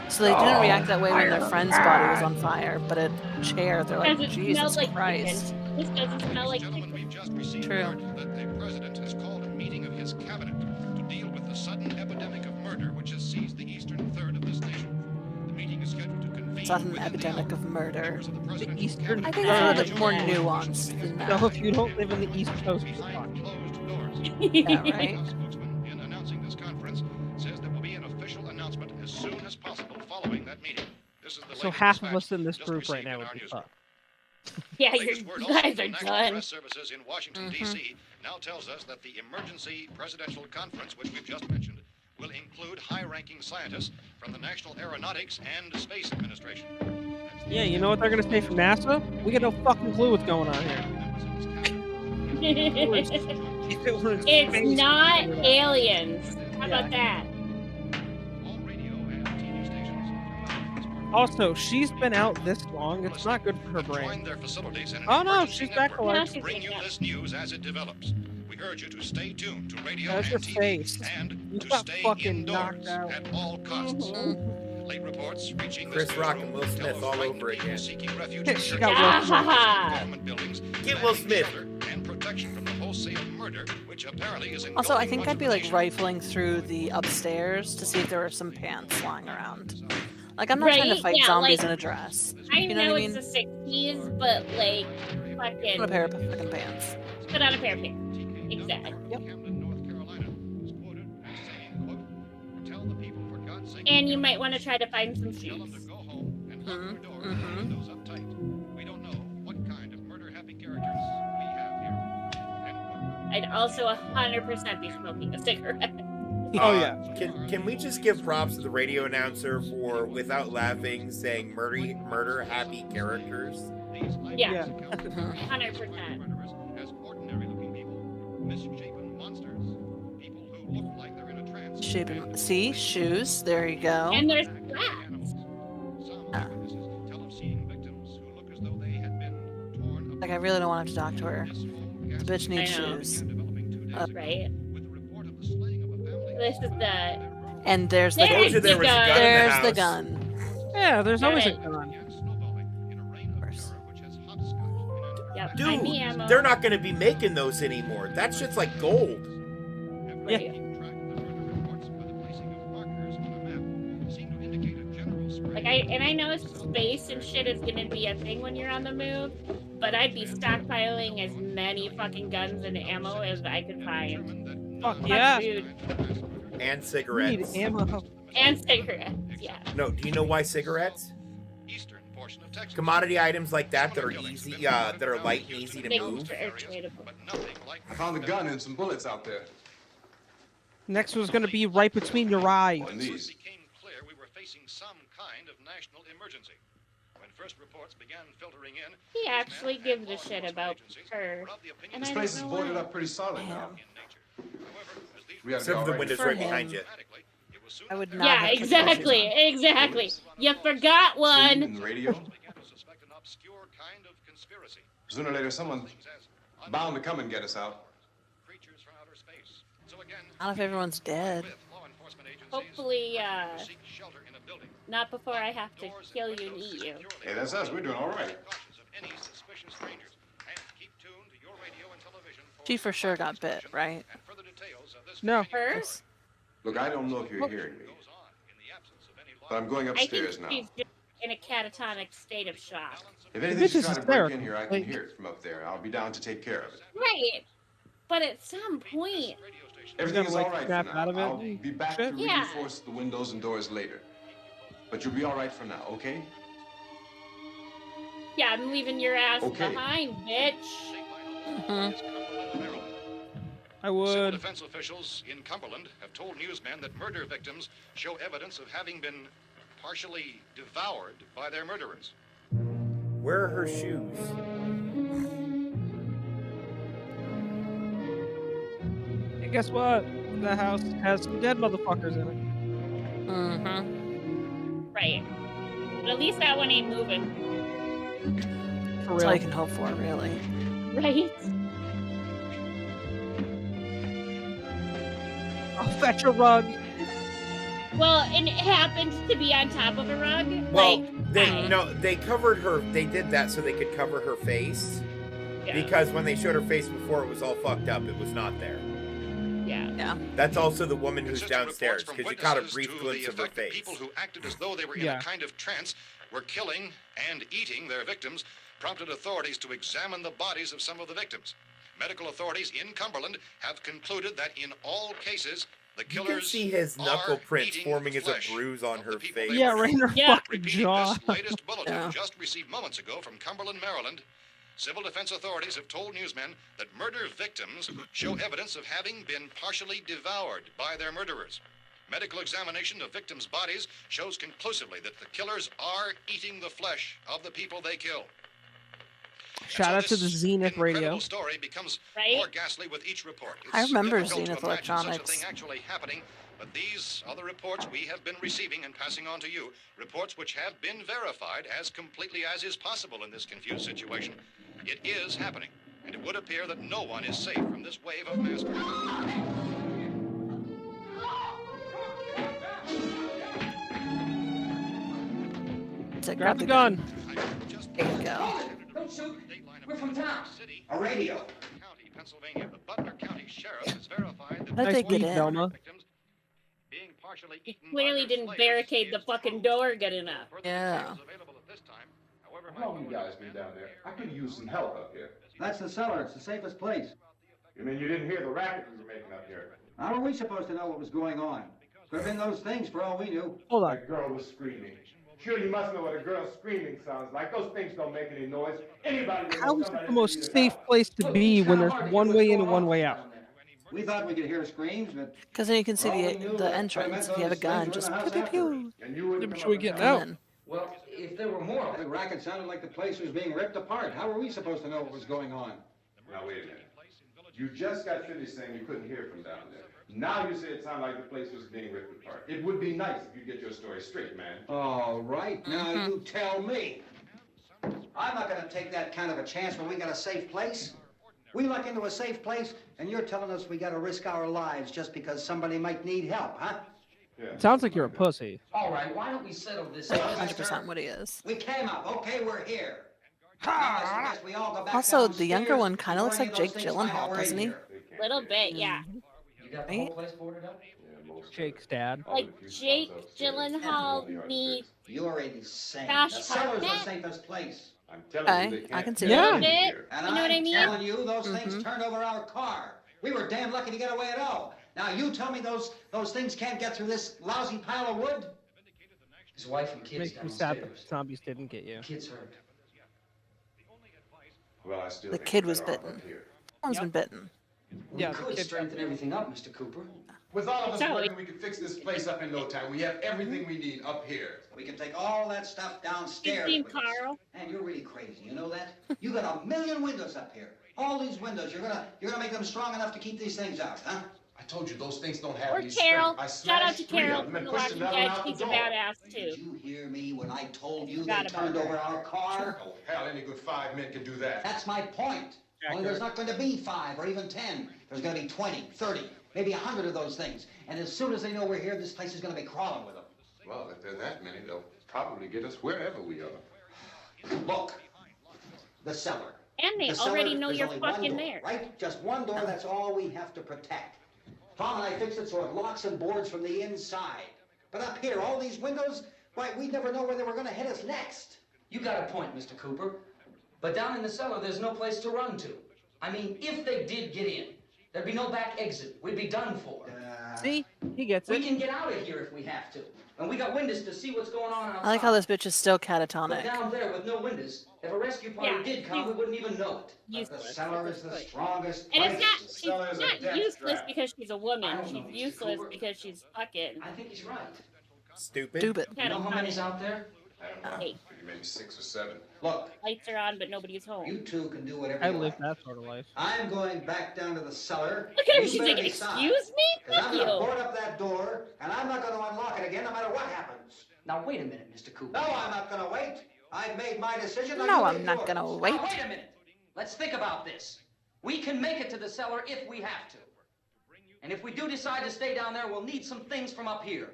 So they didn't react that way when their friend's body was on fire, but a chair, they're like, Because it Jesus smells like Christ. chicken. This doesn't smell like Gentlemen, we've just received True. word that the president has called a meeting of his cabinet to deal with the sudden epidemic of murder which has seized the eastern third of this nation. The meeting is scheduled to convene It's not an within the epidemic hour. of murder. Members of the presidential eastern I cabinet think third. it's a are little bit more joined nuanced than So that. if you don't live in the East Coast, you're behind fucked. closed doors. Yeah, right? House spokesman, in announcing this conference, says there will be an official announcement as soon as possible following that meeting. This is the So latest half of dispatch us in this just group right received now in would our be newsroom. fucked. Yeah, Latest you word also guys from are National done. Press Services in Washington, D.C. now tells us that the emergency presidential conference, which we've just mentioned, will include high-ranking scientists from the National Aeronautics and Space Administration. Yeah, you know what they're gonna say from NASA? We got no fucking clue what's going on here. It's not aliens. How about that? All radio and TV stations. Also, she's been out this long. It's not good for her Join brain. their facilities in an Oh no, emergency she's back network alive. to bring you this news as it develops. We urge you to stay tuned to radio That's and your TV face. and You to got stay fucking indoors knocked out. at all costs. Late reports reaching Chris this Rock newsroom and Will tell Smith of all frightened over people again. seeking refuge Yeah, in she churches, got Will Smith. Ah. government buildings, Get Will demanding Smith. shelter and protection from the wholesale murder, which apparently is Also, I engulfing think much I'd of be the like nation. rifling through the upstairs to see if there were some pants lying around. Like, I'm not trying to Right? fight Yeah, zombies like- in a dress. I You know know what I it's mean? the 60s, but like, Put a pair of fucking pants. put on a pair of pants. Exactly. Camden, North Carolina, was quoted as saying, quote, "Tell the people, for God's sake, And you might want to try to find some tell them shoes. to go home and lock their doors and windows up tight. We don't know what kind of murder-happy characters we have here." End quote. I'd also 100% be smoking a cigarette. Oh, yeah. Can we just give props to the radio announcer for, without laughing, saying murder happy characters? Yeah. 100%. See, shoes. There you go. And there's rats. Like, I really don't want to have to talk to her. The bitch needs I know. shoes. Right. This is the. And there's the There's gun. the gun. There's the gun. Yeah, there's always a Right. gun. Yep. Dude, I'm the ammo. they're not going to be making those anymore. That shit's like gold. Right. Like I know space and shit is gonna be a thing when you're on the move, but I'd be stockpiling as many fucking guns and ammo as I could find. Fuck yeah. Food And cigarettes. Need ammo. and cigarettes. Yeah. No, do you know why cigarettes? Commodity items like that are easy, that are light and easy to move. I found a gun and some bullets out there. Next was going to be right between your eyes. On these. He actually gives a shit about her. And This I place is don't know boarded why. up pretty solid now. We ought to be Except all for the right. windows For right him. behind you. I would not. Yeah, have put exactly, exactly. You forgot In one. the radio. Sooner or later, someone's bound to come and get us out. Not if everyone's dead. Hopefully, not before I have to kill you and eat you. Hey, that's us. We're doing all right. She for sure got bit, right? No. Her? Look, I don't know if you're hearing me, but I'm going I think upstairs now. she's just in a catatonic state of shock. If bitch anything's is trying to break in hysterical. here, I can hear it from up there. I'll be down to take care of it. Right. But at some point, Everything is like, all right for snap now. out of it I'll and be back shit? to Yeah. reinforce the windows and doors later. But you'll be all right for now, okay? yeah, I'm leaving your ass Okay. behind, bitch. I Civil would. defense officials in Cumberland have told newsmen that murder victims show evidence of having been partially devoured by their murderers. Where are her shoes? And guess what? The house has some dead motherfuckers in it. Mm-hmm. Right. But at least that one ain't moving. For That's all you real. can hope for, really. Right? I'll fetch a rug. Well, and it happens to be on top of a rug. Well, like, they covered her. They did that so they could cover her face. yeah, Because when they showed her face before, it was all fucked up. It was not there. yeah. Yeah. That's also the woman who's Consistent downstairs, reports from because you caught a witnesses brief to glimpse the of her effect that face. people who acted as though they were in Yeah. a kind of trance were killing and eating their victims prompted authorities to examine the bodies of some of the victims. Medical authorities in Cumberland have concluded that in all cases, the You killers can see his knuckle are prints eating forming the as a flesh bruise on of her the people face. they Yeah, murdered. right in her Yeah. fucking Repeating jaw. this latest bulletin Yeah. just received moments ago from Cumberland, Maryland, civil defense authorities have told newsmen that murder victims show evidence of having been partially devoured by their murderers. Medical examination of victims' bodies shows conclusively that the killers are eating the flesh of the people they kill. And Shout so out to the this Zenith incredible radio. story becomes Right? more ghastly with each report. I remember difficult to Zenith imagine such a Electronics. thing actually happening, but these are the reports we have been receiving and passing on to you. Reports which have been verified as completely as is possible in this confused situation. It is happening, and it would appear that no one is safe from this wave of mass murder. So Grab the gun. There you go. Don't shoot. We're from town. A radio. County, Pennsylvania, the Butler County Sheriff has verified that How'd they Nice get lead, in? Velma. victims being partially He eaten clearly by their didn't slaves barricade the is fucking true. door good enough. Further Yeah. details available at this time. However, How long you guys been down there? I could use some help up here. That's the cellar. It's the safest place. You mean you didn't hear the racket we were making up here? How are we supposed to know what was going on? Could have been those things for all we knew. Hold on. That girl was screaming. Sure, you must know what a girl screaming sounds like. Those things don't make any noise. Anybody would know How is it somebody the most needed safe help. place to be when there's one way in and one way out? We thought we could hear screams, but... Because then you can see for all we knew, the entrance. If you have a gun, just pew pew pew. And you wouldn't Yeah, but come should we up get and out? tell us. Well, if there were more, the racket sounded like the place was being ripped apart. How were we supposed to know what was going on? Now, wait a minute. You just got finished saying you couldn't hear from down there. Now you say it sounded like the place was being ripped apart. It would be nice if you get your story straight, man. All right, now you tell me. I'm not going to take that kind of a chance when we got a safe place. We luck into a safe place, and you're telling us we got to risk our lives just because somebody might need help, huh? Yeah. Sounds like you're a pussy. All right, why don't we settle this? That's 100% what he is. We came up. Okay, we're here. Now I suggest we all go back Also, the downstairs younger one kind of looks before like any Jake of those things find out Gyllenhaal, we're doesn't he? here. Little bit, yeah. You got the whole place boarded up? Jake's dad. Like Jake Gyllenhaal meets You're insane. Josh The cellar's the Hartnett. safest place. I'm telling Okay, you, they can't I can see get that. in Yeah. here. And You know what I I'm mean? telling you, those things turned over our car. We were damn lucky to get away at all. Now you tell me those things can't get through this lousy pile of wood? His wife and kids Makes me sad that downstairs. zombies didn't get you. Kids hurt. Well, I still The think kid we're was better off bitten. up here. One's been bitten. We Yeah, the could kid- strengthen everything up, Mr. Cooper. With all of us So- working, we could fix this place up in no time. We have everything we need up here. We can take all that stuff downstairs. Team with us. Carl. And you're really crazy, you know that? You got 1,000,000 windows up here. All these windows, you're gonna make them strong enough to keep these things out, huh? I told you those things don't have Or any Carol. strength. I Shout out to smashed 3 Carol of them from and The pushed Walking another one Dead. out the She's a door. badass Did too. you hear me when I told you Forgot they about turned her. over our car? Oh, hell, any good 5 men can do that. That's my point. Only there's not going to be 5 or even 10. There's going to be 20, 30, maybe 100 of those things. And as soon as they know we're here, this place is going to be crawling with them. Well, if there are that many, they'll probably get us wherever we are. Look, the cellar. And they The cellar, already know there's you're only one fucking door, there. Right? Just one door, that's all we have to protect. Tom and I fixed it so it locks and boards from the inside. But up here, all these windows, why, we'd never know where they were going to hit us next. You got a point, Mr. Cooper. But down in the cellar, there's no place to run to. I mean, if they did get in, there'd be no back exit. We'd be done for. See? He gets We it. can get out of here if we have to. And we got windows to see what's going on outside. I like how this bitch is still But catatonic. down there with no windows, if a rescue party Yeah, did come, we wouldn't even know it. The Useless. cellar is the strongest And place. it's cellar not, is a she's not death useless trap. because she's a I woman. don't know, She's Mr. useless Cooper. because she's fucking I think he's right. Stupid. Stupid. You know how many's out there? I don't know. Maybe 6 or 7. Look, lights are on, but nobody's home. you two can do whatever I you live like. that sort of life. I'm going back down to the cellar. Look at her. You She's better like, decide. excuse me? 'Cause Fuck I'm going to you. board up that door, and I'm not going to unlock it again no matter what happens. Now, wait a minute, Mr. Cooper. No, I'm not going to wait. I've made my decision. Now No, you I'm make not yours. gonna wait. Now, wait a minute. Let's think about this. We can make it to the cellar if we have to. And if we do decide to stay down there, we'll need some things from up here.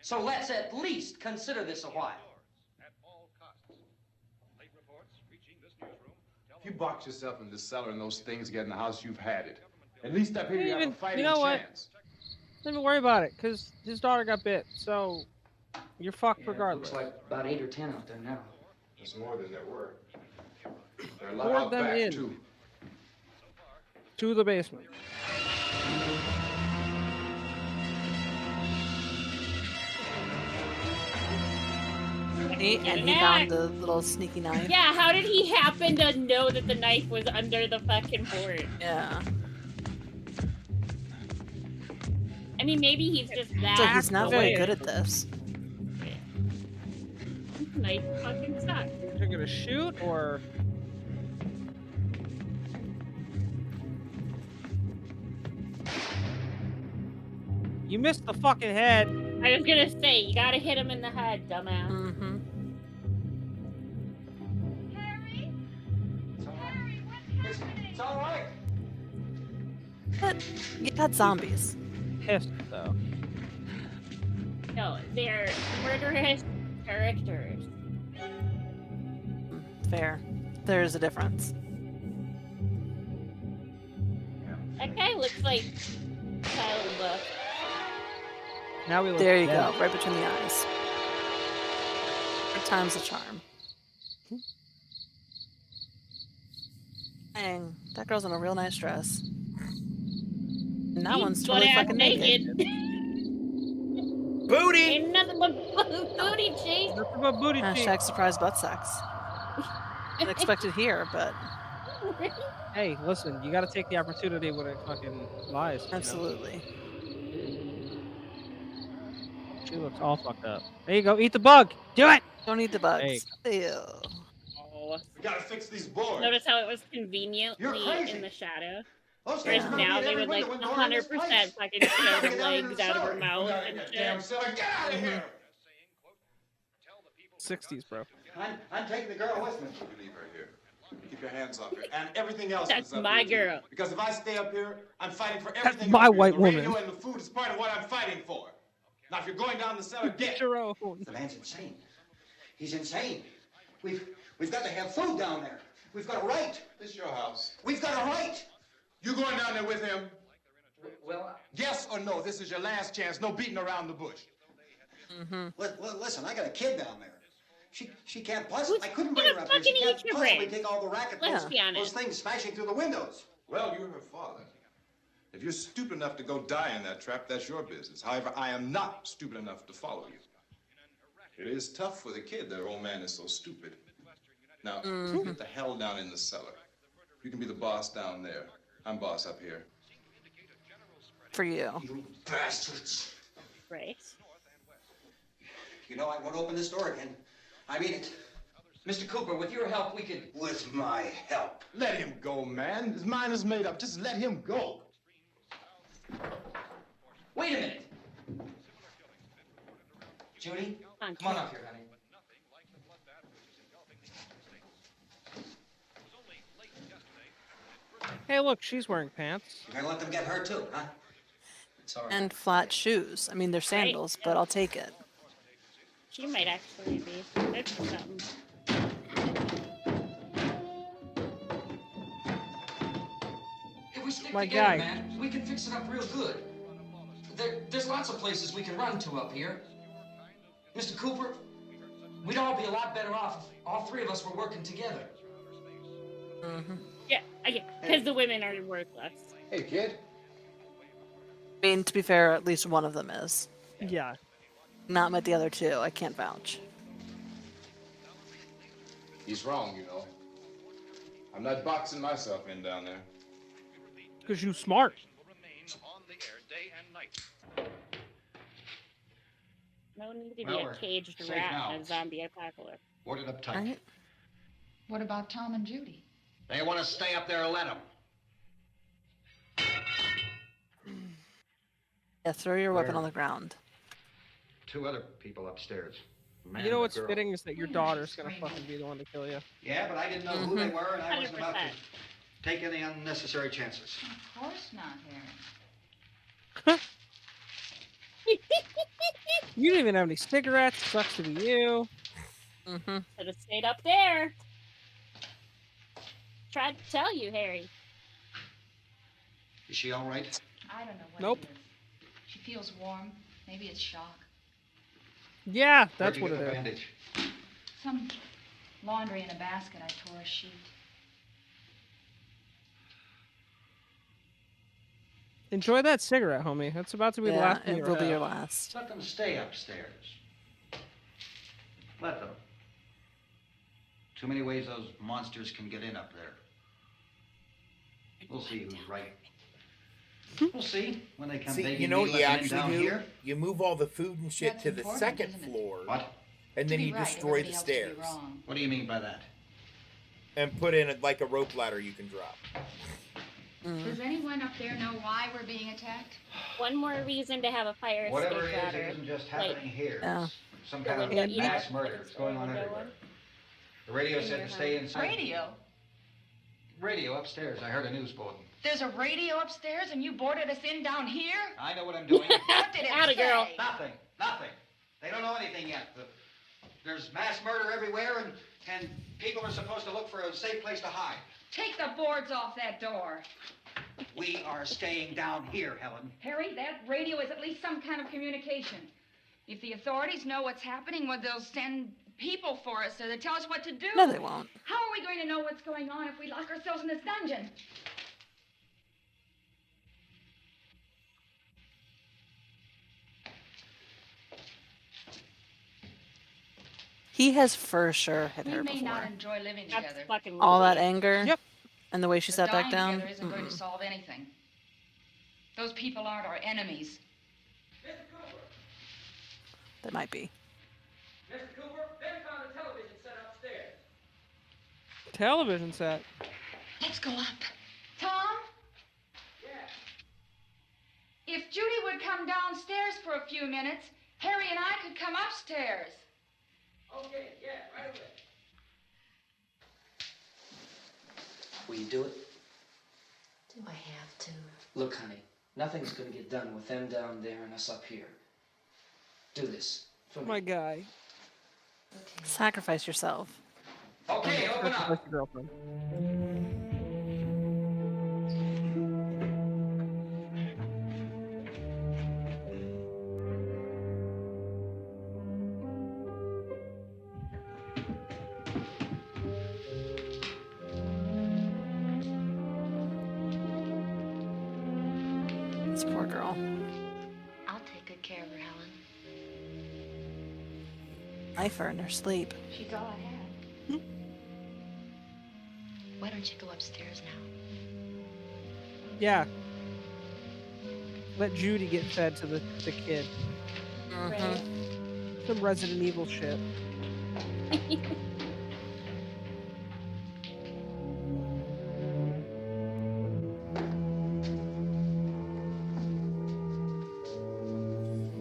So let's at least consider this a while. If you box yourself in the cellar and those things get in the house, you've had it. At least up here you have a Even- fighting you know what? chance. Don't even worry about it, because his daughter got bit, so you're fucked Yeah, regardless. looks like about 8 or 10 out there now. There's more than there were. There are a lot Board out them back, in. too. To the basement. And he found the little sneaky knife. Yeah, how did he happen to know that the knife was under the fucking board? Yeah. I mean, maybe he's just that. So he's not very wait. good at this. Knife fucking sucks. You're gonna shoot, or you missed the fucking head. I was gonna say, you gotta hit him in the head, dumbass. Mm-hmm. It's all right. But you got zombies. Pissed though. No, they're murderous characters. Fair. There's a difference. That guy looks like Kyle LaBeouf. Now we look There you dead. go, right between the eyes. Good time's a charm. Dang, that girl's in a real nice dress. And that one's totally butt-ass fucking naked. Booty! Ain't nothing but booty cheeks. Nothing but booty cheeks. Hashtag surprise butt sex. Unexpected here, but Hey, listen, you got to take the opportunity when it fucking lies. Absolutely. She looks all fucked up. There you go. Eat the bug. Do it. Don't eat the There you bugs. Ew. Oh. We gotta fix these boards. Notice how it was conveniently crazy. in the shadow. Those Whereas things are gonna now be at they every would like window and door in this 100% place. fucking We show gotta the get down into legs the out of her cellar. mouth We gotta and get that damn shit. cellar. Get out of here. 60s, bro. I'm taking the girl with me. You leave her here. Keep your hands off her. And everything else That's is up my here, too. girl. Because if I stay up here, I'm fighting for everything my up here. white The radio woman. and the food is part of what I'm fighting for. Now, if you're going down the cellar, get your own. The man's insane. He's insane. We've got to have food down there. We've got a right. This is your house. We've got a right. You going down there with him? Well, Yes or no? This is your last chance. No beating around the bush. Listen, I got a kid down there. She can't Who's possibly. I couldn't bring gonna her up here. She fucking can't eat your possibly brains? take all the racket. Let's those, be honest. those things smashing through the windows. Well, you're her father. If you're stupid enough to go die in that trap, that's your business. However, I am not stupid enough to follow you. It is tough for the kid that her old man is so stupid. Now, you get the hell down in the cellar. You can be the boss down there. I'm boss up here. For you. You bastards. Right. You know, I won't open this door again. I mean it. Mr. Cooper, with your help, we could... With my help. Let him go, man. His mind is made up. Just let him go. Wait a minute. Judy, come on up here, honey. Hey, look, she's wearing pants. You're gonna let them get hurt too, huh? It's all right. And flat shoes. I mean, they're sandals, but I'll take it. She might actually be. There's something. If we stick My together, guy. man, we can fix it up real good. There's lots of places we can run to up here. Mr. Cooper, we'd all be a lot better off if all three of us were working together. Yeah, because the women are worthless. Hey, kid. I mean, to be fair, at least one of them is. Yeah. Not met the other two. I can't vouch. He's wrong, you know. I'm not boxing myself in down there. Because you smart. On the air day and night. No need to be Well, a we're caged safe rat now. in a zombie apocalypse. Board it up tight. Right? What about Tom and Judy? They want to stay up there and let them. Yeah, throw your weapon on the ground. Two other people upstairs. You know what's fitting is that your daughter's gonna fucking be the one to kill you. Yeah, but I didn't know who they were, and I wasn't about to take any unnecessary chances. Of course not, Harry. You didn't even have any cigarettes. Sucks to be you. Should have stayed up there. Tried to tell you, Harry. Is she all right? I don't know what Nope. it is. She feels warm. Maybe it's shock. Yeah, that's Where'd what you it get the is. bandage? Some laundry in a basket. I tore a sheet. Enjoy that cigarette, homie. That's about to be the Yeah, last one it you will ever be your have. last. Let them stay upstairs. Let them. Too many ways those monsters can get in up there. We'll see who's right. We'll see when they come See, begging you know me what you let them in actually down do? here. You move all the food and shit That's to the important, second isn't it? floor, What? and To then be you right, destroy everybody the else to be stairs wrong. What do you mean by that? and put in like a rope ladder you can drop. Does anyone up there know why we're being attacked? One more reason to have a fire Whatever escape it is, ladder. it isn't just Like, happening here. Yeah. It's some the kind of window, you know, mass murder. it's It's going on window everywhere. one. The radio In said your to stay house. inside. Radio? Radio upstairs. I heard a news bulletin. There's a radio upstairs and you boarded us in down here? I know what I'm doing. What did it Atta say? girl. Nothing. Nothing. They don't know anything yet. There's mass murder everywhere, and people are supposed to look for a safe place to hide. Take the boards off that door. We are staying down here, Helen. Harry, that radio is at least some kind of communication. If the authorities know what's happening, well, they'll send people for us so they tell us what to do. No, they won't. How are we going to know what's going on if we lock ourselves in this dungeon? He has for sure hit We her may not before. enjoy living That's together. fucking All that lovely. anger. Yep. And the way she sat back Dying down? together isn't going to solve anything. Those people aren't our enemies. That might be. Mr. Cooper, Ben found a television set upstairs. Television set. Let's go up. Tom? Yeah. If Judy would come downstairs for a few minutes, Harry and I could come upstairs. Okay, yeah, right away. Will you do it? Do I have to? Look, honey, nothing's gonna get done with them down there and us up here. Do this. For me. My guy. Sacrifice yourself. Okay, open up. Sacrifice your girlfriend. This poor girl. I'll take good care of her, Helen. Knife her in her sleep. She's all I have. Why don't you go upstairs now? Yeah. Let Judy get fed to the kid. Right. Some Resident Evil shit.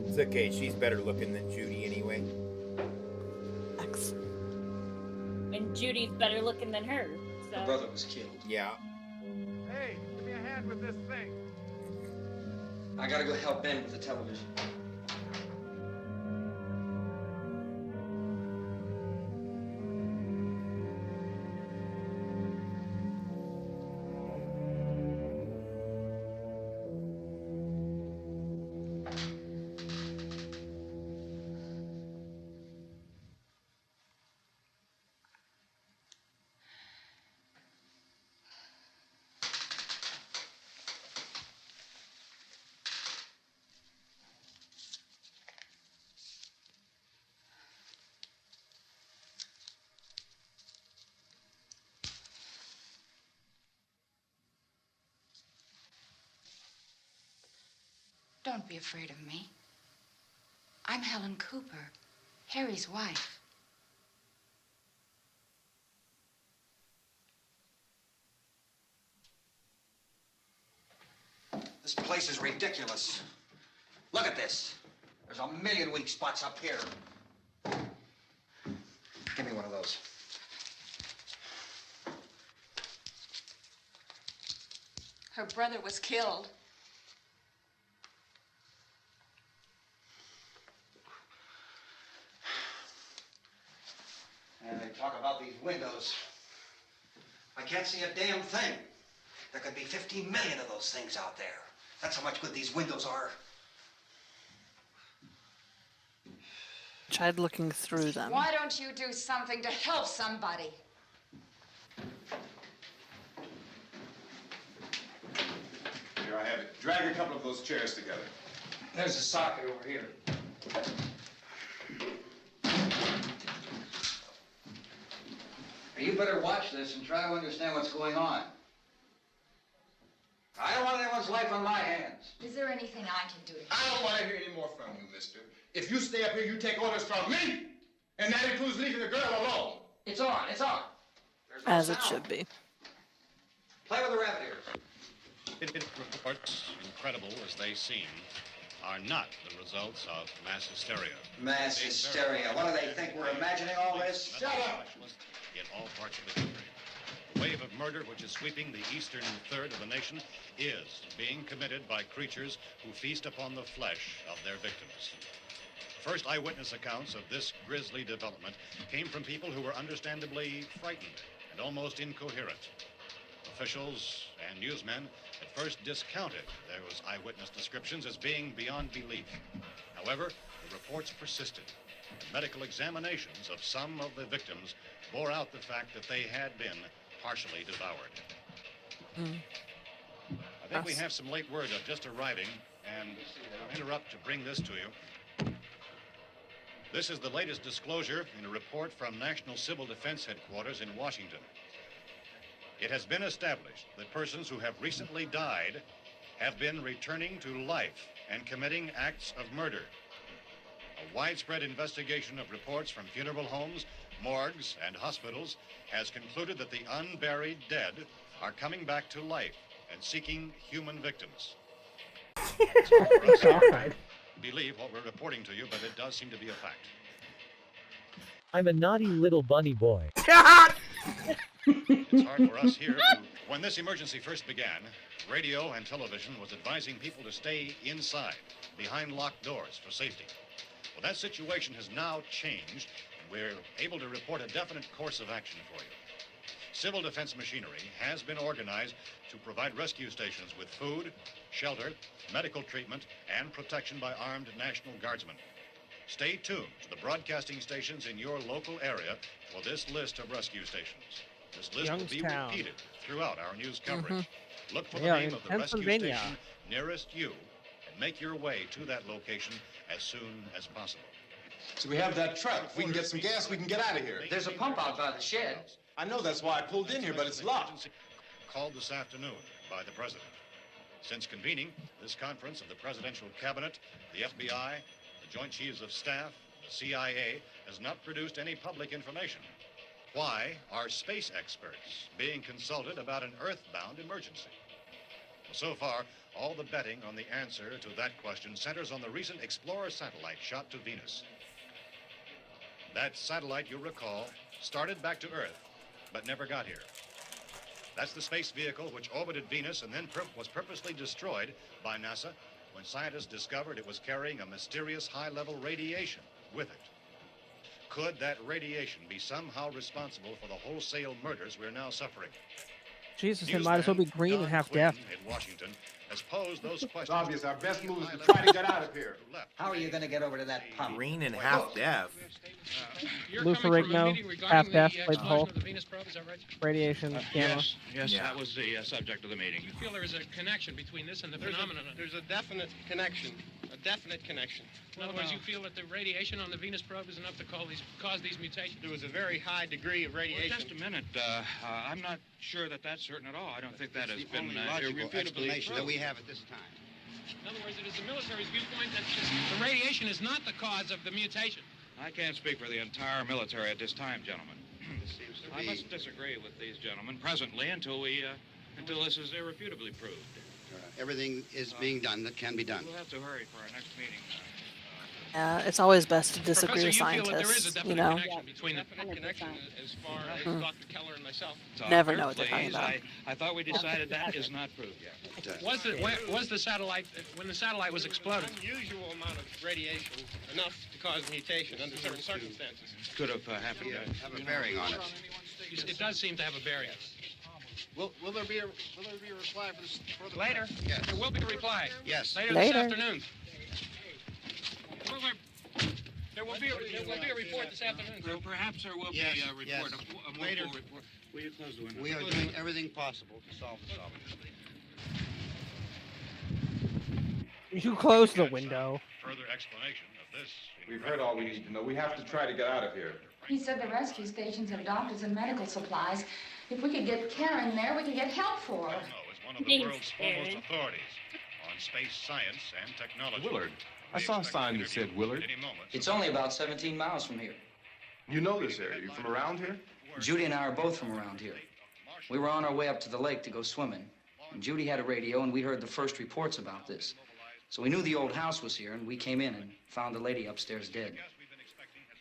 It's okay, she's better looking than Judy anyway. Excellent. And Judy's better looking than her. So. Her brother was killed. Yeah. Hey, give me a hand with this thing. I gotta go help Ben with the television. Don't be afraid of me. I'm Helen Cooper, Harry's wife. This place is ridiculous. Look at this. There's a million weak spots up here. Give me one of those. Her brother was killed. And they talk about these windows. I can't see a damn thing. There could be 15 million of those things out there. That's how much good these windows are. Tried looking through them. Why don't you do something to help somebody? Here I have it. Drag a couple of those chairs together. There's a socket over here. You better watch this and try to understand what's going on. I don't want anyone's life on my hands. Is there anything I can do to I don't want to hear any more from you, mister. If you stay up here, you take orders from me. And that includes leaving the girl alone. It's on, it's on. There's no As it sound. should be. Play with the rabbit ears. Reports, incredible as they seem, are not the results of mass hysteria. Mass hysteria. What do they think? We're imagining all this? Shut up! In all parts of the country. The wave of murder which is sweeping the eastern third of the nation is being committed by creatures who feast upon the flesh of their victims. First eyewitness accounts of this grisly development came from people who were understandably frightened and almost incoherent. Officials and newsmen at first discounted those eyewitness descriptions as being beyond belief. However, the reports persisted. Medical examinations of some of the victims bore out the fact that they had been partially devoured. I think we have some late word just arriving, and I'll interrupt to bring this to you. This is the latest disclosure in a report from National Civil Defense Headquarters in Washington. It has been established that persons who have recently died have been returning to life and committing acts of murder. A widespread investigation of reports from funeral homes, morgues, and hospitals has concluded that the unburied dead are coming back to life and seeking human victims. It's hard for us to believe what we're reporting to you, but it does seem to be a fact. I'm a naughty little bunny boy. It's hard for us here to... When this emergency first began, radio and television was advising people to stay inside, behind locked doors for safety. Well, that situation has now changed, and we're able to report a definite course of action for you. Civil defense machinery has been organized to provide rescue stations with food, shelter, medical treatment, and protection by armed National Guardsmen. Stay tuned to the broadcasting stations in your local area for this list of rescue stations. This list will be repeated throughout our news coverage. Look for the name of the rescue station nearest you and make your way to that location as soon as possible. So we have that truck. If we can get some gas, we can get out of here. There's a pump out by the shed. I know, that's why I pulled in here, but it's locked. Called this afternoon by the President. Since convening this conference of the Presidential Cabinet, the FBI, the Joint Chiefs of Staff, the CIA has not produced any public information. Why are space experts being consulted about an Earthbound emergency? Well, so far, all the betting on the answer to that question centers on the recent Explorer satellite shot to Venus. That satellite, you'll recall, started back to Earth, but never got here. That's the space vehicle which orbited Venus and then was purposely destroyed by NASA when scientists discovered it was carrying a mysterious high-level radiation with it. Could that radiation be somehow responsible for the wholesale murders we're now suffering? Jesus, it might as well be green and half deaf. In Washington has posed those questions. It's obvious our best move is to try to get out of here. How are you going to get over to that pump? Green and half deaf. Lou Ferrigno, half deaf, played the Hulk. Radiation, gamma. Yes, that was the subject of the meeting. You feel there is a connection between this and the phenomenon? There's a definite connection. A definite connection. In other words, you feel that the radiation on the Venus probe is enough to cause these mutations? There was a very high degree of radiation. Well, just a minute. I'm not sure that that's certain at all. I don't think that has been irrefutably explanation that we have at this time. In other words, it is the military's viewpoint that the radiation is not the cause of the mutation. I can't speak for the entire military at this time, gentlemen. I must disagree with these gentlemen presently until this is irrefutably proved. Everything is being done that can be done. We'll have to hurry for our next meeting. It's always best to disagree Professor, with you feel that there is a scientists, definite you know? connection between the connection as far as Dr. Keller and myself. Never know what they're talking about. I thought we decided that is not proved yet. Was the satellite, when the satellite was exploded? Unusual amount of radiation, enough to cause mutation under certain circumstances. Could have happened. Have a bearing on it. It does seem to have a bearing. Will there be a reply for the later? Yes. There will be a reply. Yes. Later this afternoon. There will be a report this afternoon. Well, perhaps there will be a report. A later report. Will you close the window? We are doing everything possible to solve the problem. You close the window. Further explanation of this. We've heard all we need to know. We have to try to get out of here. He said the rescue stations have doctors and medical supplies. If we could get care in there, we could get help for her. Is one of the world's foremost authorities on space science and technology. Willard. I saw a sign that said Willard. It's only about 17 miles from here. You know this area. You from around here? Judy and I are both from around here. We were on our way up to the lake to go swimming. And Judy had a radio, and we heard the first reports about this. So we knew the old house was here, and we came in and found the lady upstairs dead.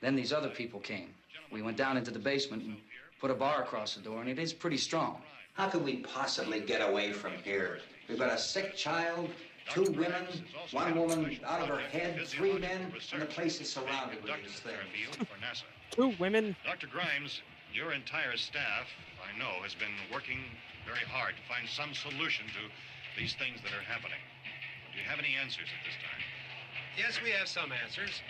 Then these other people came. We went down into the basement and put a bar across the door, and it is pretty strong. How could we possibly get away from here? We've got a sick child, 2 women, 1 woman out of her head, 3 men, and the place is surrounded with these things. 2 women. Dr. Grimes, your entire staff, I know, has been working very hard to find some solution to these things that are happening. Do you have any answers at this time? Yes, we have some answers.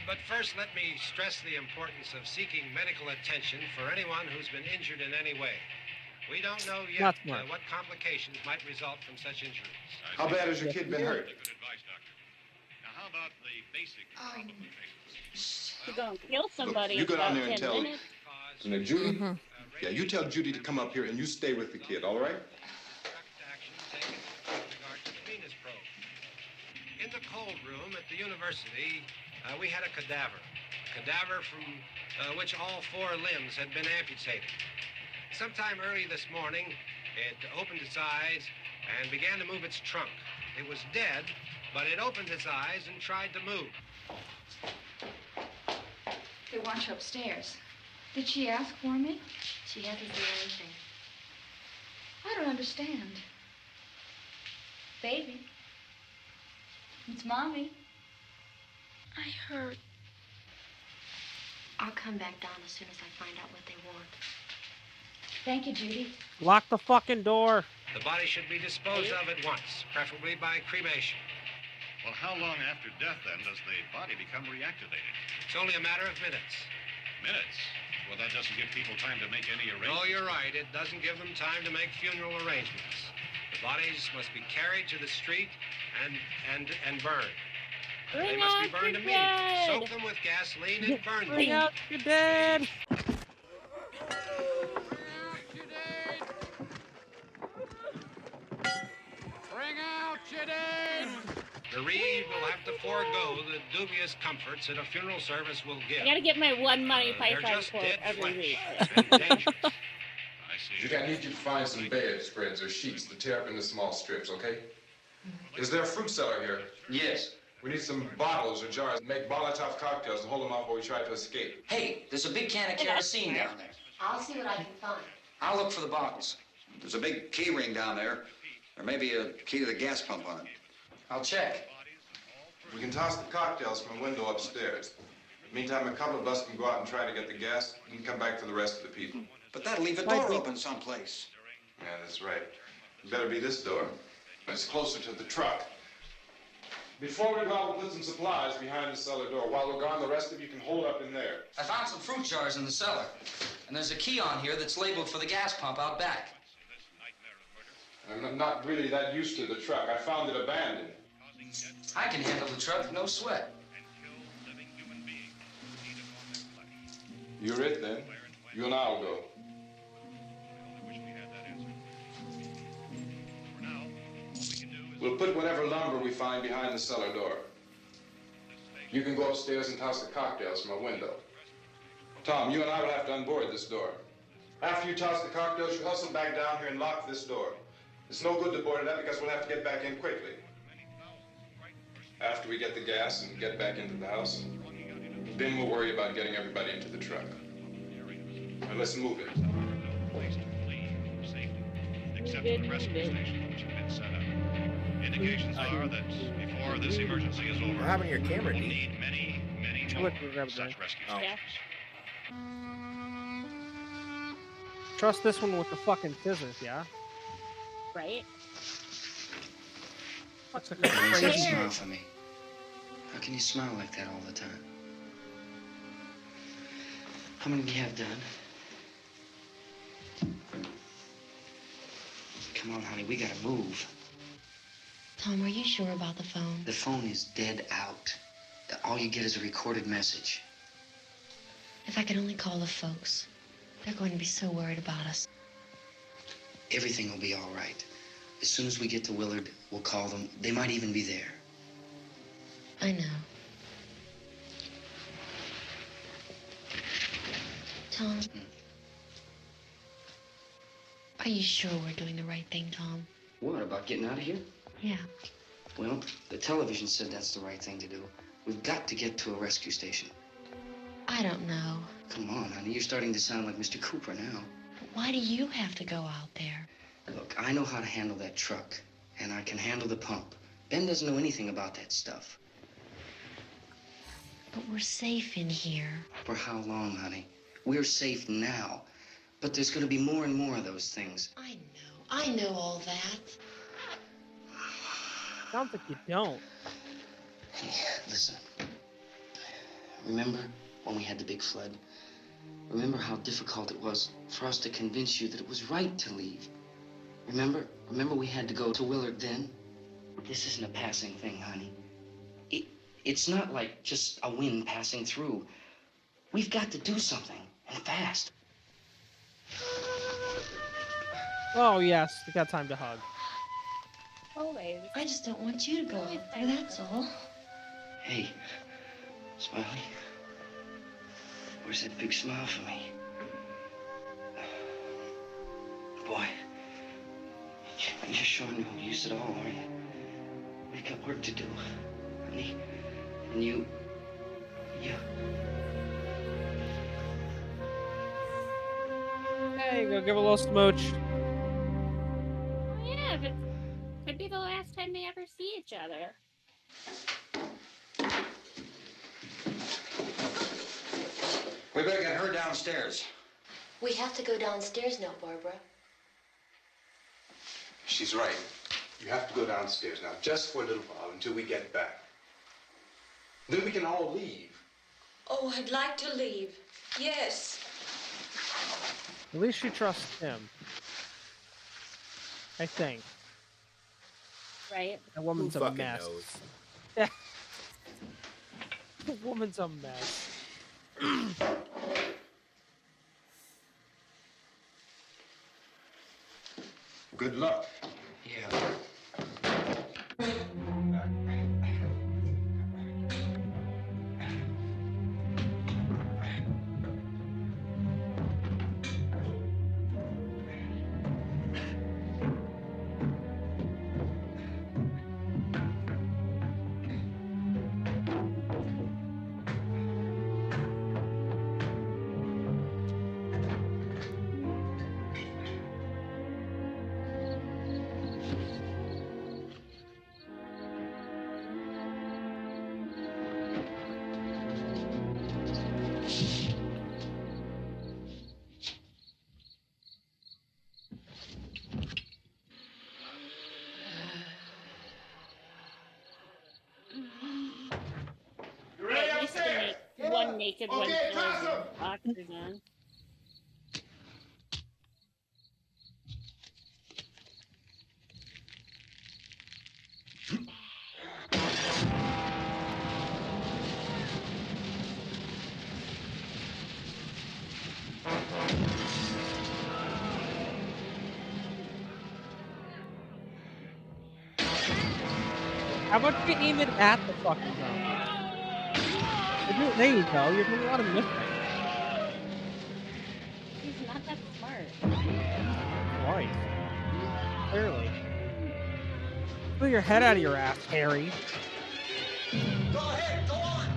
But first, let me stress the importance of seeking medical attention for anyone who's been injured in any way. We don't know yet what complications might result from such injuries. How bad has your kid been hurt? Good advice, Doctor. Now, how about the basic You're going to kill somebody Look, you go in down about there and 10 tell minutes. Judy, Yeah, you tell Judy to come up here and you stay with the kid, all right? In the cold room at the university, we had a cadaver from which all 4 limbs had been amputated. Sometime early this morning, it opened its eyes and began to move its trunk. It was dead, but it opened its eyes and tried to move. They want you upstairs. Did she ask for me? She hasn't said anything. I don't understand. Baby. It's Mommy. I heard. I'll come back down as soon as I find out what they want. Thank you, Judy. Lock the fucking door. The body should be disposed of at once, preferably by cremation. Well, how long after death, then, does the body become reactivated? It's only a matter of minutes. Minutes? Well, that doesn't give people time to make any arrangements. Oh, you're right. It doesn't give them time to make funeral arrangements. The bodies must be carried to the street and burned. They must be burned immediately. Soak them with gasoline and burn them. Bring out your dead. Bring out your dead! The Reeve will have to forego the dubious comforts that a funeral service will give. I gotta get my one money They're python just for dead every flesh. week. And dangerous. Judy, I need you to find some bedspreads or sheets to tear up into small strips, okay? Is there a fruit cellar here? Yes. We need some bottles or jars to make Molotov cocktails and hold them off while we try to escape. Hey, there's a big can of kerosene down there. I'll see what I can find. I'll look for the bottles. There's a big key ring down there. There may be a key to the gas pump on it. I'll check. We can toss the cocktails from a window upstairs. Meantime, a couple of us can go out and try to get the gas and come back for the rest of the people. But that'll leave a door open someplace. Yeah, that's right. It better be this door. It's closer to the truck. Before we go out, we'll put some supplies behind the cellar door. While we're gone, the rest of you can hold up in there. I found some fruit jars in the cellar. And there's a key on here that's labeled for the gas pump out back. I'm not really that used to the truck. I found it abandoned. I can handle the truck, no sweat. You're it, then. You and I'll go. We'll put whatever lumber we find behind the cellar door. You can go upstairs and toss the cocktails from a window. Tom, you and I will have to unboard this door. After you toss the cocktails, you hustle back down here and lock this door. It's no good to board it up because we'll have to get back in quickly. After we get the gas and get back into the house, then we'll worry about getting everybody into the truck. Now let's move it. Except for the rescue stations which have been set up. Indications are that before this emergency is over, What happened to your camera, we'll D? need many more such rescue stations. Trust this one with the fucking scissors, yeah? Right? That's a Why don't you crazy. smile for me? How can you smile like that all the time? How many do you have done? Come on, honey, we gotta move. Tom, are you sure about the phone? The phone is dead out. All you get is a recorded message. If I could only call the folks. They're going to be so worried about us. Everything will be all right. As soon as we get to Willard, we'll call them. They might even be there. I know. Tom? Are you sure we're doing the right thing, Tom? What, about getting out of here? Yeah. Well, the television said that's the right thing to do. We've got to get to a rescue station. I don't know. Come on, honey, you're starting to sound like Mr. Cooper now. But why do you have to go out there? Look, I know how to handle that truck, and I can handle the pump. Ben doesn't know anything about that stuff. But we're safe in here. For how long, honey? We're safe now. But there's going to be more and more of those things. I know all that. Sounds like you don't. Hey, listen. Remember when we had the big flood? Remember how difficult it was for us to convince you that it was right to leave? Remember we had to go to Willard then? This isn't a passing thing, honey. It's not like just a wind passing through. We've got to do something, and fast. Oh yes, we got time to hug. Always. I just don't want you to go out there, that's all. Hey, Smiley. Where's that big smile for me? Boy, you're showing no use at all, are you? We've got work to do, honey. And you... Hey, go give a little smooch. Yeah, but could be the last time they ever see each other. We better get her downstairs. We have to go downstairs now, Barbara. She's right. You have to go downstairs now, just for a little while, until we get back. Then we can all leave. Oh, I'd like to leave. Yes. At least she trusts him. I think. Right. That woman's Who a fucking mess. knows? Yeah. The woman's a mess. Good luck. Yeah. At least to make one naked one filled with boxers on. How about you aim it at the fucking zombie? There you go. You're doing a lot of missing. He's not that smart. Right. Clearly. Pull your head out of your ass, Harry. Go ahead, go on.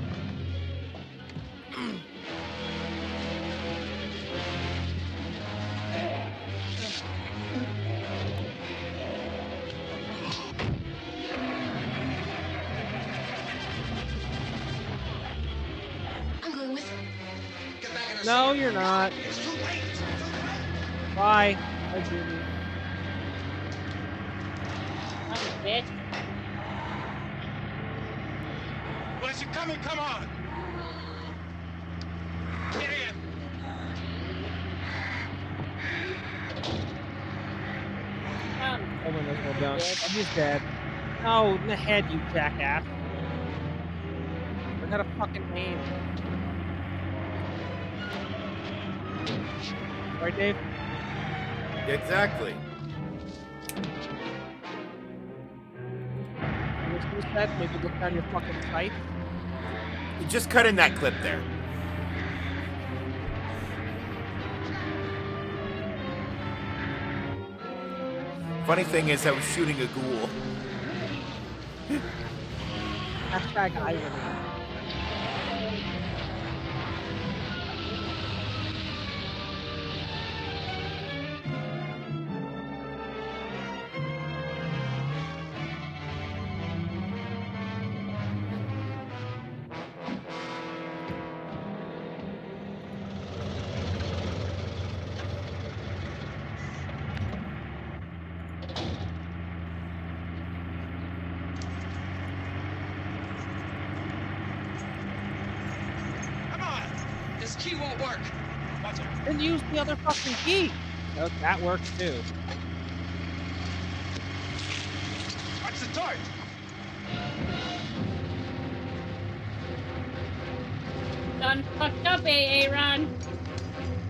I'm going with him. No, you're not. Bye. Bye, Jimmy. Bitch. Well, is it coming? Come on. Get in. Oh my God, well done. He's dead. Oh, in the head, you jackass. I got a fucking aim. Right, Dave? Exactly. Who said maybe look down your fucking sight? You just cut in that clip there. Funny thing is, I was shooting a ghoul. Hashtag irony. This key won't work. What's it? Then use the other fucking key. Oh, that works too. What's the torch? Done fucked up, Aaron.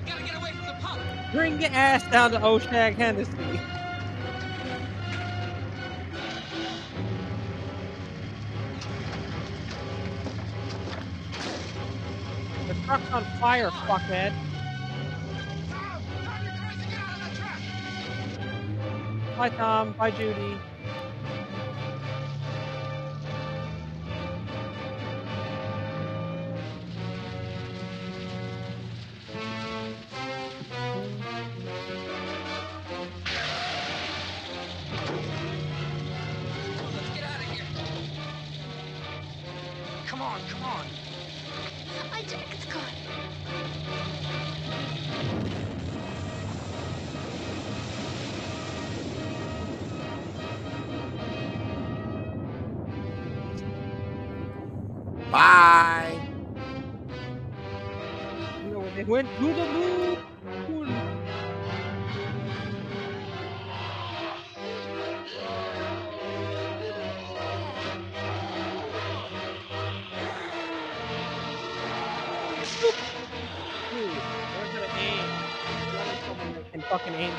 Gotta get away from the pump. Bring your ass down to Oshag Hennessy. The truck's on fire, fuckhead. Bye, Tom. Bye, Judy. Let's get out of here. Come on, come on. My jacket's caught. Bye. You know, they went to the moon. Dude, learn how to aim. Learn someone that can fucking aim.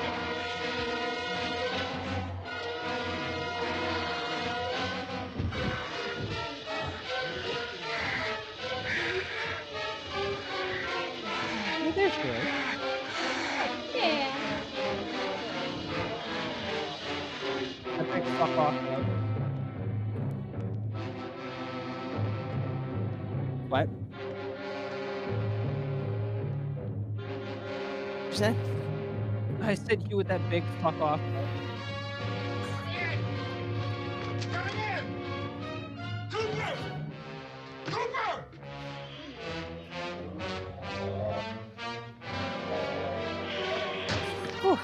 There's good. Yeah. I think fuck off, though. What? You say? I said you with that big fuck off. Cooper! Cooper! Whew.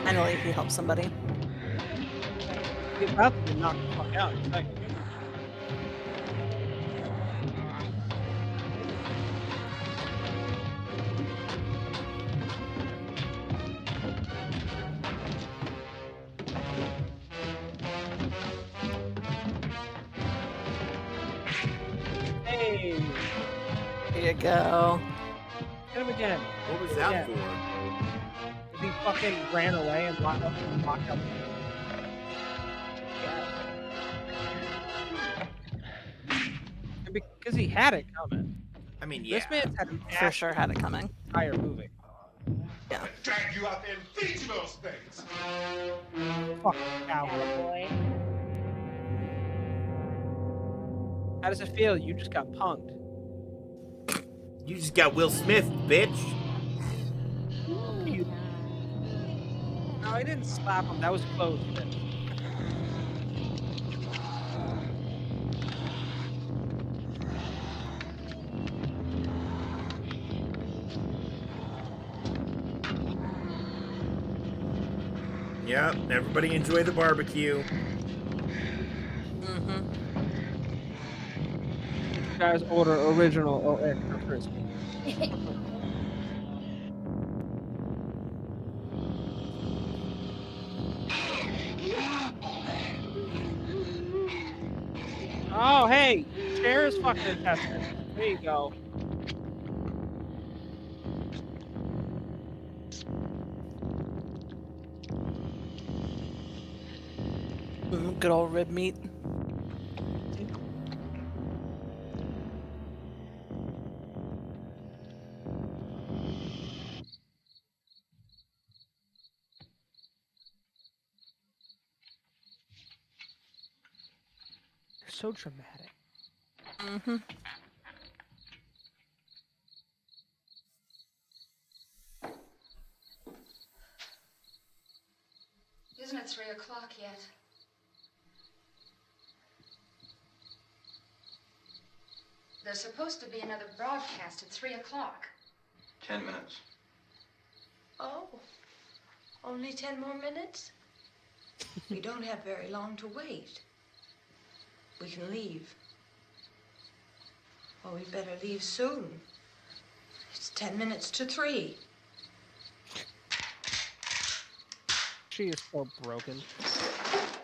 Finally, he helped somebody. He's about to get knocked the fuck out in a second. Hey! Here you go. Hit him again. What was that for? He fucking ran away and locked up. And because he had it coming. I mean, yeah. This man's had an For sure had it coming. entire movie. Yeah. Drag you out there and feed you those things. Fuck cow. Boy. How does it feel? You just got punked. You just got Will Smith, bitch. No, I didn't slap him. That was close. Yep, everybody enjoy the barbecue. Mm-hmm. You guys order original or extra crispy. Oh, hey! Chair is fucking intestine. There you go. Good old rib meat. You're so dramatic. Mm-hmm. Isn't it 3 o'clock yet? There's supposed to be another broadcast at 3 o'clock. 10 minutes. Oh, only 10 more minutes? We don't have very long to wait. We can leave. Well, we better leave soon. It's 10 minutes to 3. She is so broken.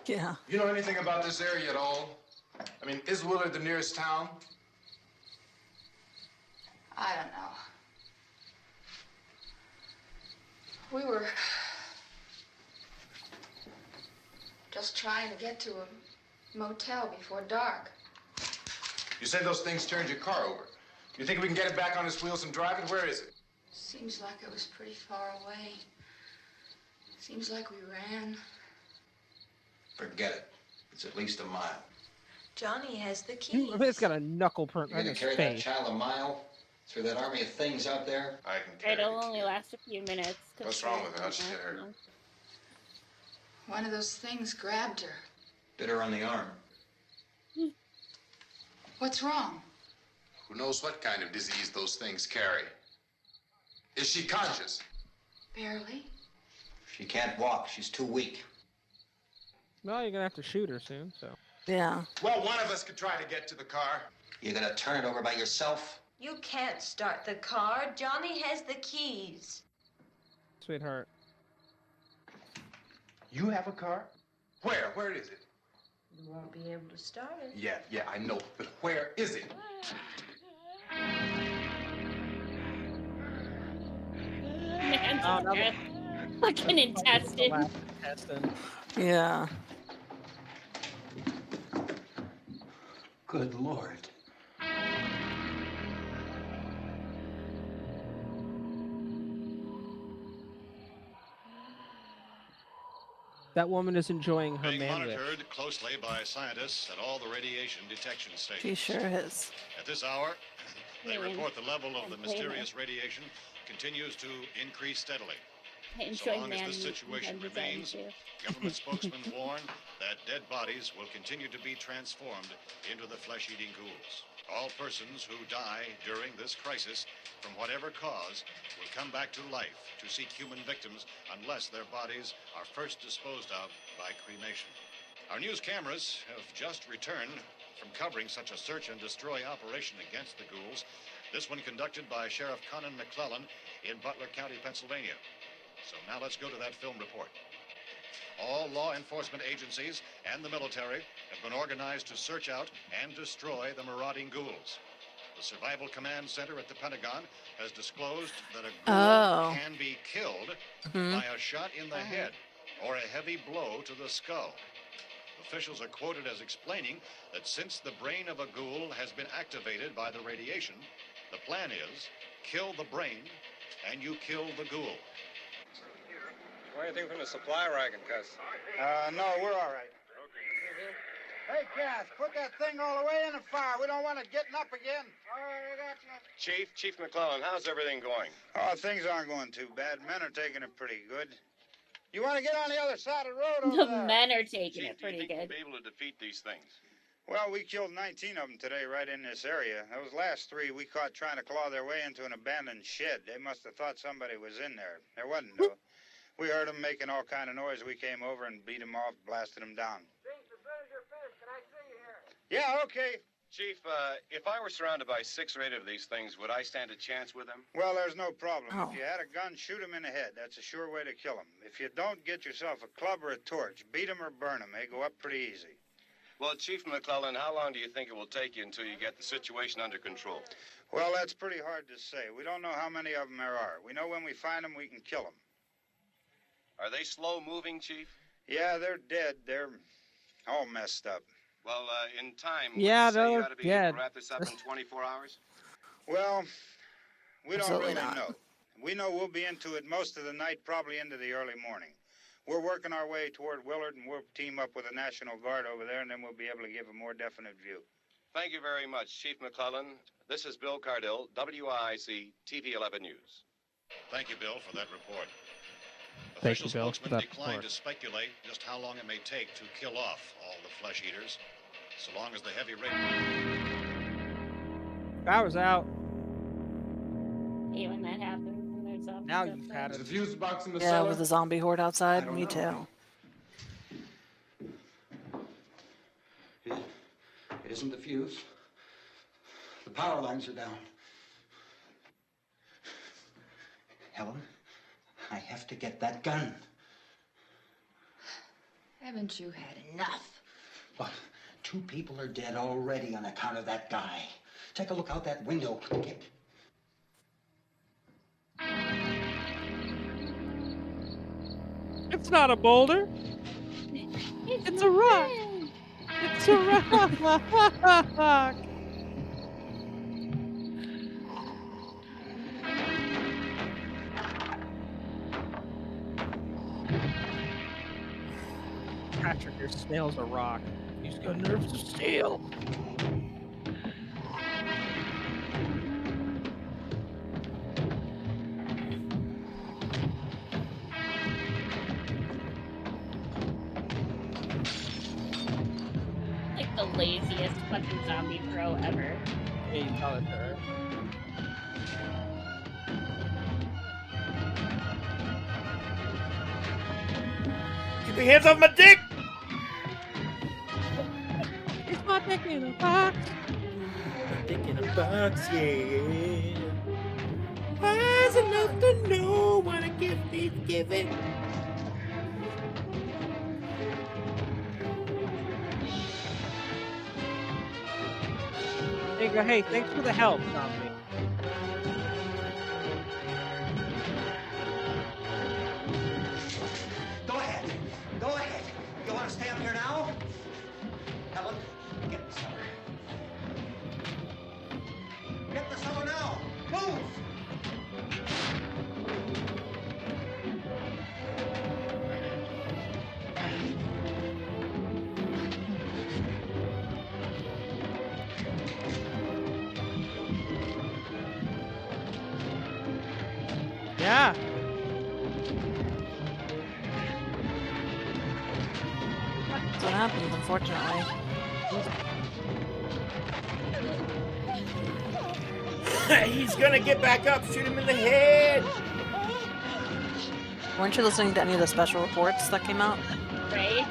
Yeah. You know anything about this area at all? I mean, is Willard the nearest town? I don't know. We were just trying to get to a motel before dark. You said those things turned your car over. You think we can get it back on its wheels and drive it? Where is it? Seems like it was pretty far away. Seems like we ran. Forget it. It's at least a mile. Johnny has the key. It's got a knuckle print You're on gonna his carry that face. child a mile through that army of things out there? I can carry It'll only last a few minutes. What's wrong with her? How'd she get hurt? One of those things grabbed her. Bit her on the arm. What's wrong? Who knows what kind of disease those things carry? Is she conscious? Barely. She can't walk. She's too weak. Well, you're gonna have to shoot her soon, so. Yeah. Well, one of us could try to get to the car. You're gonna turn it over by yourself? You can't start the car. Johnny has the keys. Sweetheart. You have a car? Where? Where is it? You won't be able to start it. Yeah, I know. But where is it? Man's Oh, no. fucking intestine. Yeah. Good Lord. That woman is enjoying her Being manhood. monitored closely by scientists at all the radiation detection stations. She sure is. At this hour, they Yeah, report the level of the and play mysterious radiation continues to increase steadily. I So enjoy long as man this meat situation and design remains, too. government spokesmen warn that dead bodies will continue to be transformed into the flesh-eating ghouls. All persons who die during this crisis, from whatever cause, will come back to life to seek human victims unless their bodies are first disposed of by cremation. Our news cameras have just returned from covering such a search and destroy operation against the ghouls, this one conducted by Sheriff Conan McClellan in Butler County, Pennsylvania. So now let's go to that film report. All law enforcement agencies and the military have been organized to search out and destroy the marauding ghouls. The Survival Command Center at the Pentagon has disclosed that a ghoul can be killed by a shot in the head or a heavy blow to the skull. Officials are quoted as explaining that since the brain of a ghoul has been activated by the radiation, the plan is kill the brain and you kill the ghoul. Anything from the supply wagon, Cuss? No, we're all right. Hey, Cass, put that thing all the way in the fire. We don't want it getting up again. All right, I got you. Chief McClellan, how's everything going? Oh, things aren't going too bad. Men are taking it pretty good. You want to get on the other side of the road over The there? men are taking Chief, it pretty do you think good. you'll be able to defeat these things? Well, we killed 19 of them today right in this area. Those last 3 we caught trying to claw their way into an abandoned shed. They must have thought somebody was in there. There wasn't, though. We heard them making all kind of noise. We came over and beat them off, blasted them down. Chief, as soon as you're finished, can I see you here? Yeah, okay. Chief, if I were surrounded by 6 or 8 of these things, would I stand a chance with them? Well, there's no problem. Oh. If you had a gun, shoot him in the head. That's a sure way to kill him. If you don't, get yourself a club or a torch. Beat him or burn him. They go up pretty easy. Well, Chief McClellan, how long do you think it will take you until you get the situation under control? Well, that's pretty hard to say. We don't know how many of them there are. We know when we find them, we can kill them. Are they slow-moving, Chief? Yeah, they're dead. They're all messed up. Well, in time, Yeah, would you say you they're ought to be able dead. to wrap this up in 24 hours? Well, we don't Absolutely really not. know. We know we'll be into it most of the night, probably into the early morning. We're working our way toward Willard, and we'll team up with the National Guard over there, and then we'll be able to give a more definite view. Thank you very much, Chief McClellan. This is Bill Cardill, WIC TV 11 News. Thank you, Bill, for that report. Thank you, Official Bill, for spokesmen that declined report. to speculate just how long it may take to kill off all the flesh eaters, so long as the heavy I was out. Hate when that happens and there's zombies Now outside. you've had Is it. the fuse box in the Yeah, cellar? with the zombie horde outside. don't Me know. too. It isn't the fuse. The power lines are down. Helen, I have to get that gun. Haven't you had enough? Well, 2 people are dead already on account of that guy. Take a look out that window. It's not a boulder. It's a rock. It's a rock. Patrick, your snail's a rock. He's got nerves of steel. Like the laziest fucking zombie throw ever. Yeah, you call it her. Keep your hands off my dick! It's my dick in a box. Dick in a box, yeah. Wise enough to know what a gift is given. There you go. Hey, thanks for the help, zombie. Go ahead. Go ahead. You want to stay up here now? Helen, get the cellar. Get the cellar now. Move! Yeah. That's what happens, unfortunately. He's gonna get back up, shoot him in the head. Weren't you listening to any of the special reports that came out? Right?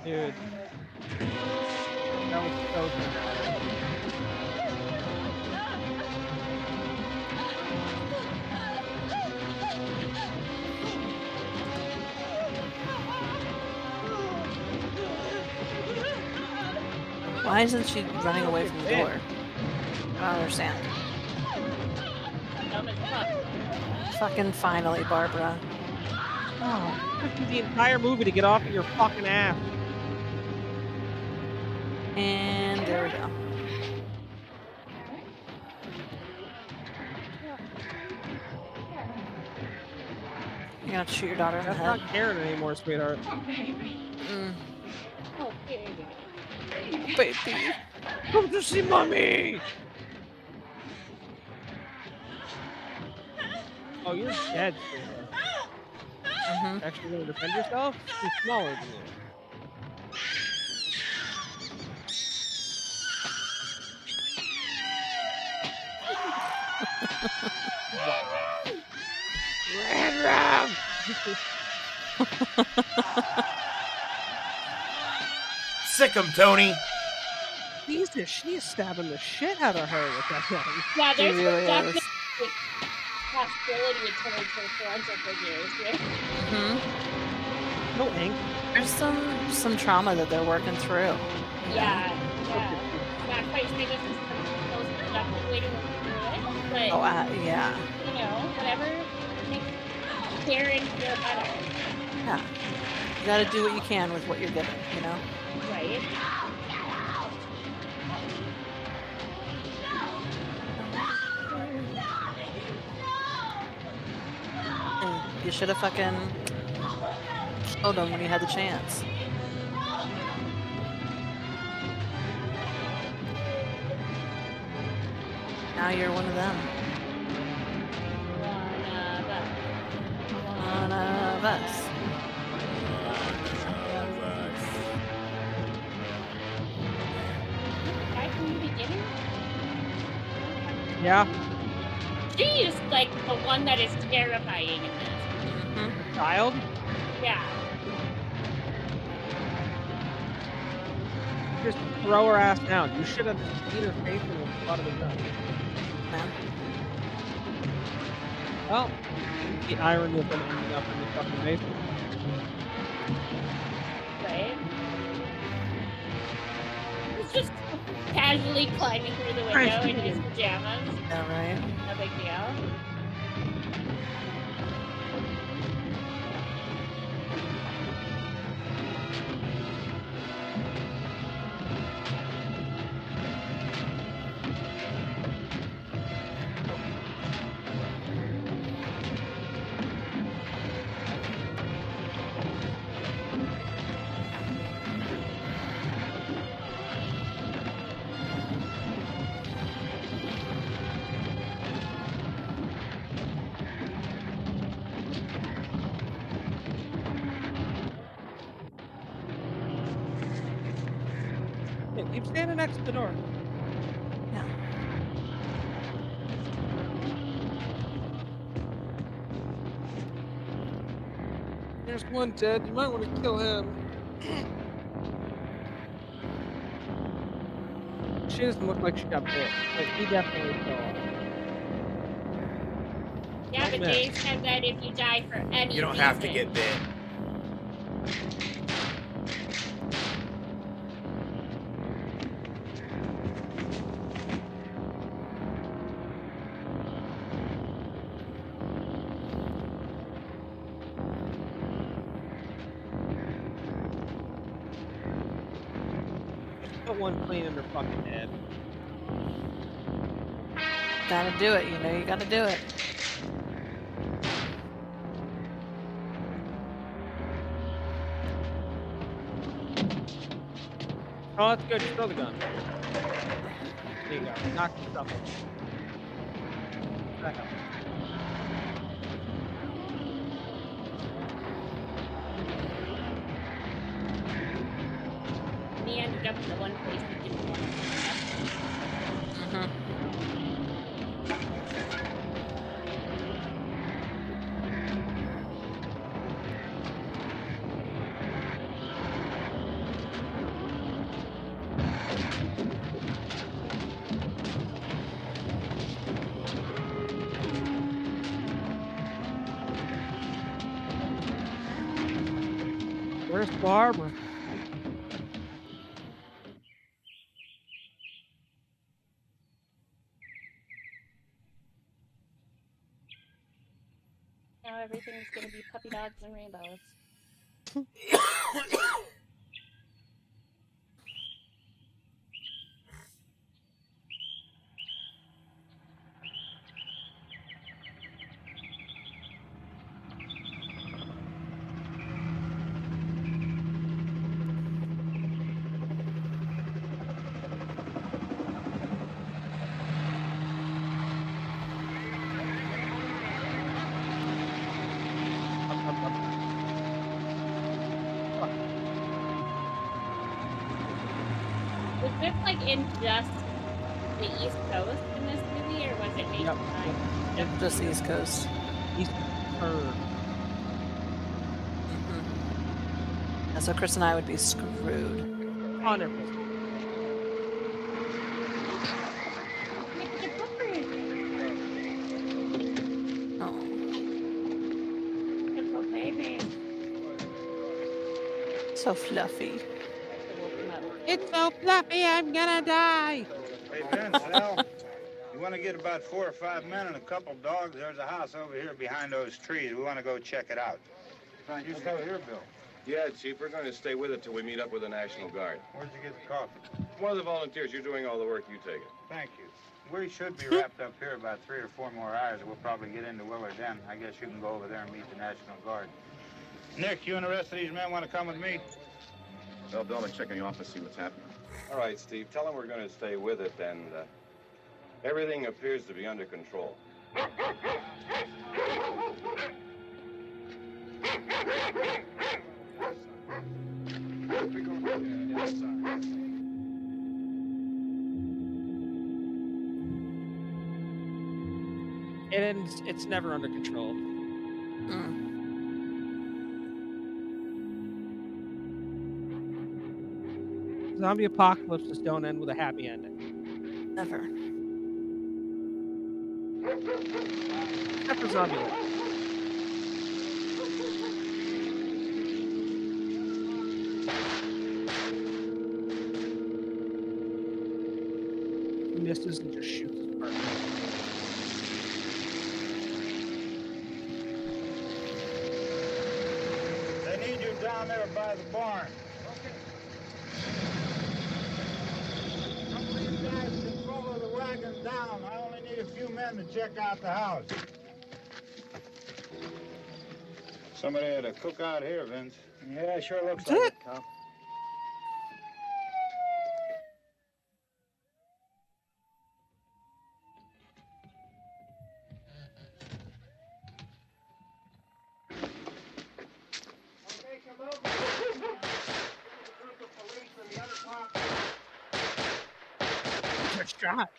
Dude. That was so dramatic. Why isn't she running away from the door? I don't understand. Dumb as fuck. Fucking finally, Barbara. Oh, it took you the entire movie to get off of your fucking ass. And there we go. You're gonna have to shoot your daughter in the That's head. not Karen anymore, sweetheart. Mm. Oh, baby. Baby. Come to see mommy! Oh, you're dead, sweetheart. Actually gonna defend yourself? She's smaller than you. Red Ram! Sick 'em, Tony. Jesus, she is stabbing the shit out of her with that gun. Yeah, there's really definitely is. possibility of turning to forensic reviews here. No ink. There's some trauma that they're working through. Yeah. Not quite sure this is the most productive way to work through it, but Oh, yeah. you know, whatever makes Karen feel better. Yeah. You gotta do what you can with what you're given, you know? Right? And you should have fucking killed them when you had the chance. Now you're one of them. of Us. Right from the beginning? Yeah. She's like the one that is terrifying in this. The child? Yeah. Just throw her ass down. You should have just beat her face in with the butt of the gun. Well, the irony of them ending up in the fucking basement. Right? He's just casually climbing through the window in his pajamas. Yeah, right. No big deal. Hey, keep standing next to the door. Yeah. There's one dead. You might want to kill him. She doesn't look like she got bit, but he definitely fell off. Yeah, but they said that if you die for any You don't have to reason- get bit. Put one clean in her fucking head. Gotta do it, you know, you gotta do it. Oh, that's good. Just throw the gun. There you go. Knock the stuff over. Back up. And he ended up in the one place he didn't want to Where's Barbara? Now everything's gonna be puppy dogs and rainbows. Was this like in just the East Coast in this movie, or was it nationwide? Yep. Just the East Coast. East Coast. And so Chris and I would be screwed. 100%. Little baby. So fluffy. It's so fluffy, I'm gonna die. Hey, Vince, Al, you want to get about 4 or 5 men and a couple dogs? There's a house over here behind those trees. We want to go check it out. You stay here, Bill. Yeah, Chief, we're going to stay with it till we meet up with the National Guard. Where'd you get the coffee? One of the volunteers, you're doing all the work, you take it. Thank you. We should be wrapped up here about 3 or 4 more hours. We'll probably get into Willard then. I guess you can go over there and meet the National Guard. Nick, you and the rest of these men want to come with me? Well, Bill, I'll check in the office, see what's happening. All right, Steve, tell them we're going to stay with it, and everything appears to be under control. It's never under control. Zombie apocalypses don't end with a happy ending. Never. Except for Zombieland. He misses and just shoots his partner. They need you down there by the barn. Some of you guys can follow the wagon down. I only need a few men to check out the house. Somebody had a cookout here, Vince. Yeah, sure looks like it, Cal. Good shot.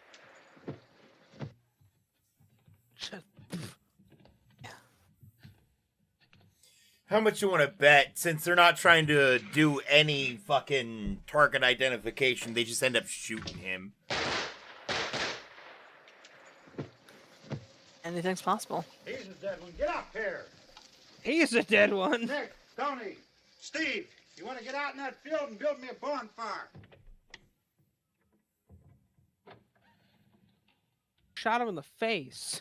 How much you want to bet? Since they're not trying to do any fucking target identification, they just end up shooting him. Anything's possible. He's a dead one. Get up here. He's a dead one. Nick, Tony, Steve, you want to get out in that field and build me a bonfire? Shot him in the face.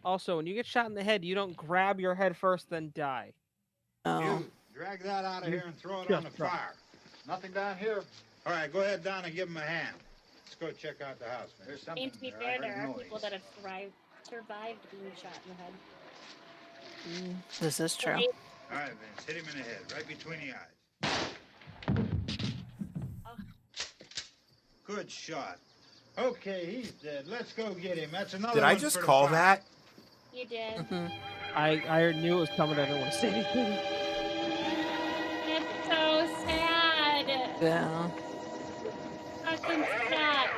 Also, when you get shot in the head, you don't grab your head first, then die. Oh. You drag that out of here and throw it on the fire. Nothing down here? All right, go ahead down and give him a hand. Let's go check out the house, man. There's I mean, to be fair, there are people that have survived being shot in the head. This is true. All right, Vince, hit him in the head, right between the eyes. Good shot. Okay, he's dead. Let's go get him. That's another Did one I just for the call fire. that? You did. I knew it was coming. I didn't want to say anything. It's so sad. Yeah. Fucking sad.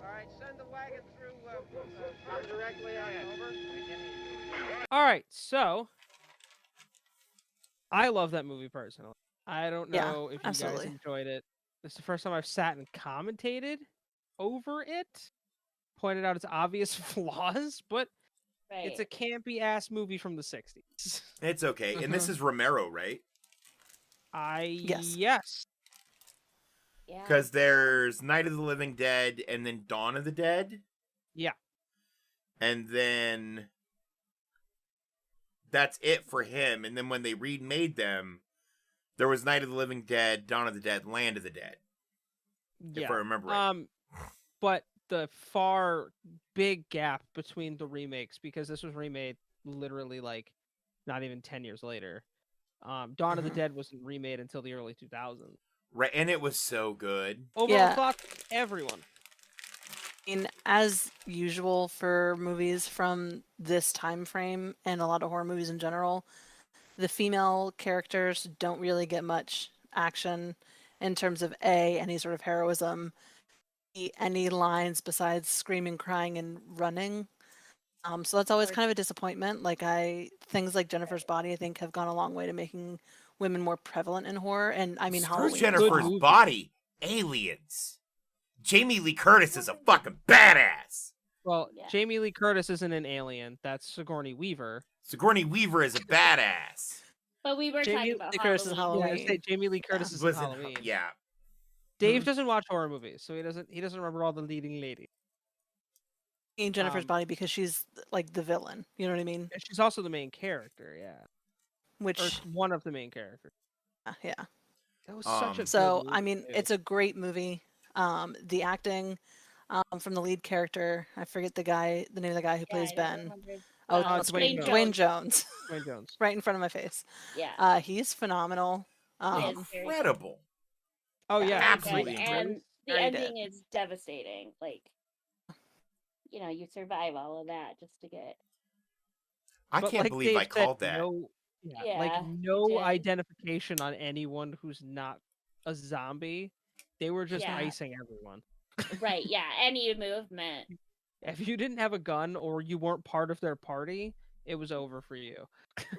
Alright, send the wagon through directly on over. All right, so I love that movie personally. I don't Yeah, know if you absolutely. guys enjoyed it. This is the first time I've sat and commentated over it, pointed out its obvious flaws, but it's a campy ass movie from the 60s. It's okay. And this is Romero, right? Yes. Yeah. Because there's Night of the Living Dead and then Dawn of the Dead. Yeah. And then that's it for him. And then when they remade them, there was Night of the Living Dead, Dawn of the Dead, Land of the Dead. If I remember right. But the big gap between the remakes, because this was remade literally like not even 10 years later. Dawn of the Dead wasn't remade until the early 2000s. Right, and it was so good. Overall thoughts, everyone. As usual for movies from this time frame and a lot of horror movies in general, the female characters don't really get much action in terms of any sort of heroism, any lines besides screaming, crying, and running. So that's always kind of a disappointment. Things like Jennifer's Body, I think, have gone a long way to making women more prevalent in horror. And I mean, Screw Halloween. Jennifer's Body. Aliens. Jamie Lee Curtis is a fucking badass. Well, Jamie Lee Curtis isn't an alien. That's Sigourney Weaver. Sigourney Weaver is a badass. But we were talking about Curtis is Halloween. Yeah, I say Jamie Lee Curtis is in Was in- Halloween. yeah. Dave doesn't watch horror movies, so he doesn't remember all the leading ladies. In Jennifer's Body because she's like the villain. You know what I mean? And she's also the main character, yeah. Which or one of the main characters. Yeah. That was such a so good I mean, movie, it's a great movie. The acting from the lead character, I forget the name of the guy who plays Ben. It's Dwayne Jones. Dwayne Jones. Right in front of my face. Yeah. He's phenomenal. Incredible. Oh yeah, absolutely good. enjoyed. And the Very ending good. is devastating. Like, you know, you survive all of that just to get. I But can't like believe Dave I said, called that. like Yeah, no did. identification on anyone who's not a zombie. They were just Yeah. icing everyone. Right, yeah, any movement. If you didn't have a gun or you weren't part of their party, it was over for you.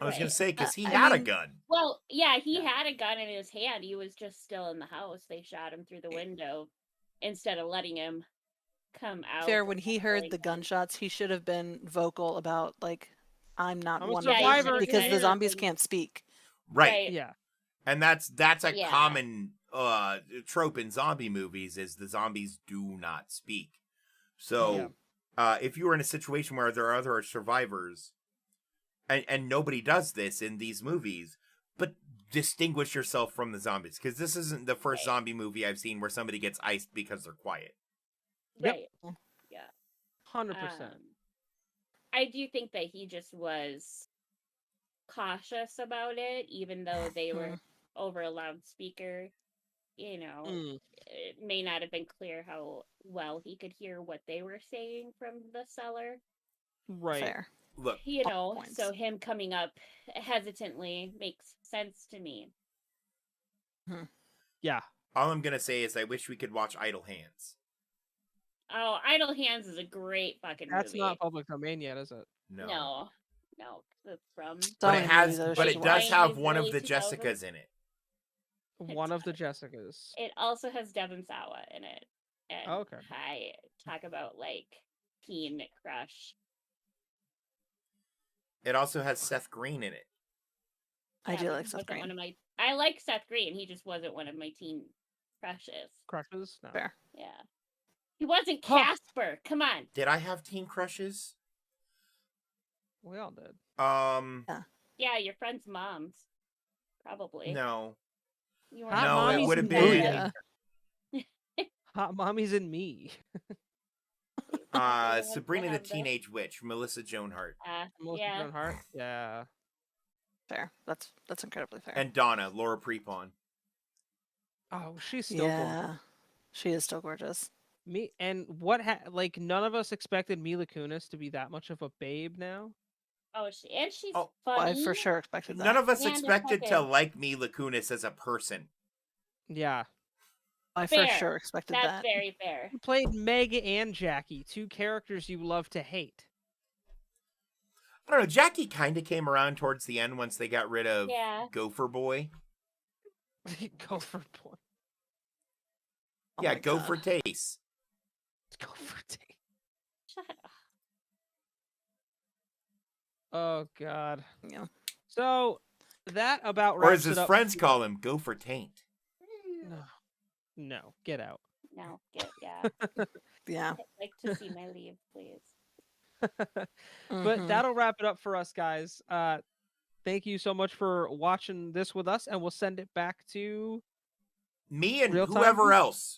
I was gonna Right. say because he I had a mean- gun. Well, yeah, he had a gun in his hand. He was just still in the house. They shot him through the window instead of letting him come out. Fair, from when he behind heard the them. gunshots, he should have been vocal about, like, I'm not I'm a one Yeah, of he them, survivor. because the should've zombies been- can't speak. Right. Yeah. And that's a Yeah. common trope in zombie movies is the zombies do not speak. So if you were in a situation where there are other survivors and nobody does this in these movies, but distinguish yourself from the zombies, because this isn't the first zombie movie I've seen where somebody gets iced because they're quiet. Right. Yeah. 100%. I do think that he just was cautious about it, even though they were over a loudspeaker. You know, it may not have been clear how well he could hear what they were saying from the cellar. Right. Fair. Look, You know, so him coming up hesitantly makes sense to me. Yeah. all I'm gonna say is I wish we could watch Idle Hands. Oh, Idle Hands is a great fucking That's movie. not public domain yet, is it? No, it's from. But it has, movies I but wish it I does watched. have one of Early the 2000s. Jessicas in it. One of the Jessicas. It also has Devon Sawa in it. And Okay. I talk about like teen crush. It also has Seth Green in it. I Yeah, do but like he Seth wasn't Green. one of my. I like Seth Green. He just wasn't one of my teen crushes. Crushes? No. Fair. Yeah, he wasn't Huh. Casper. Come on. Did I have teen crushes? We all did. Yeah, your friend's moms, probably. No. You were Hot No, it Mommy's would have in been me. Hot Mommy's in me. Sabrina the Teenage Witch, Melissa Joan Hart, Melissa yeah. Joan Hart? Yeah. Fair. That's incredibly fair. and Donna, Laura Prepon. Oh, she's still yeah, gorgeous. she is still gorgeous. Me and like none of us expected Mila Kunis to be that much of a babe now. Oh, she's I funny. for sure expected that. None of us And expected to fucking- like Mila Kunis as a person. Yeah. I Fair. for sure expected That's that. very fair. You played Meg and Jackie, two characters you love to hate. I don't know. Jackie kind of came around towards the end once they got rid of Yeah. Gopher Boy. Gopher Boy. Oh Yeah, my Gopher God. Taste. Gopher Taste. Shut up. Oh God. Yeah. So that about Or wraps as his it up. friends call him, Gopher Taint. No, get out. No, yeah. Yeah. I'd like to see my leave, please. But Mhm. that'll wrap it up for us, guys. Thank you so much for watching this with us, and we'll send it back to Me and Real time? whoever else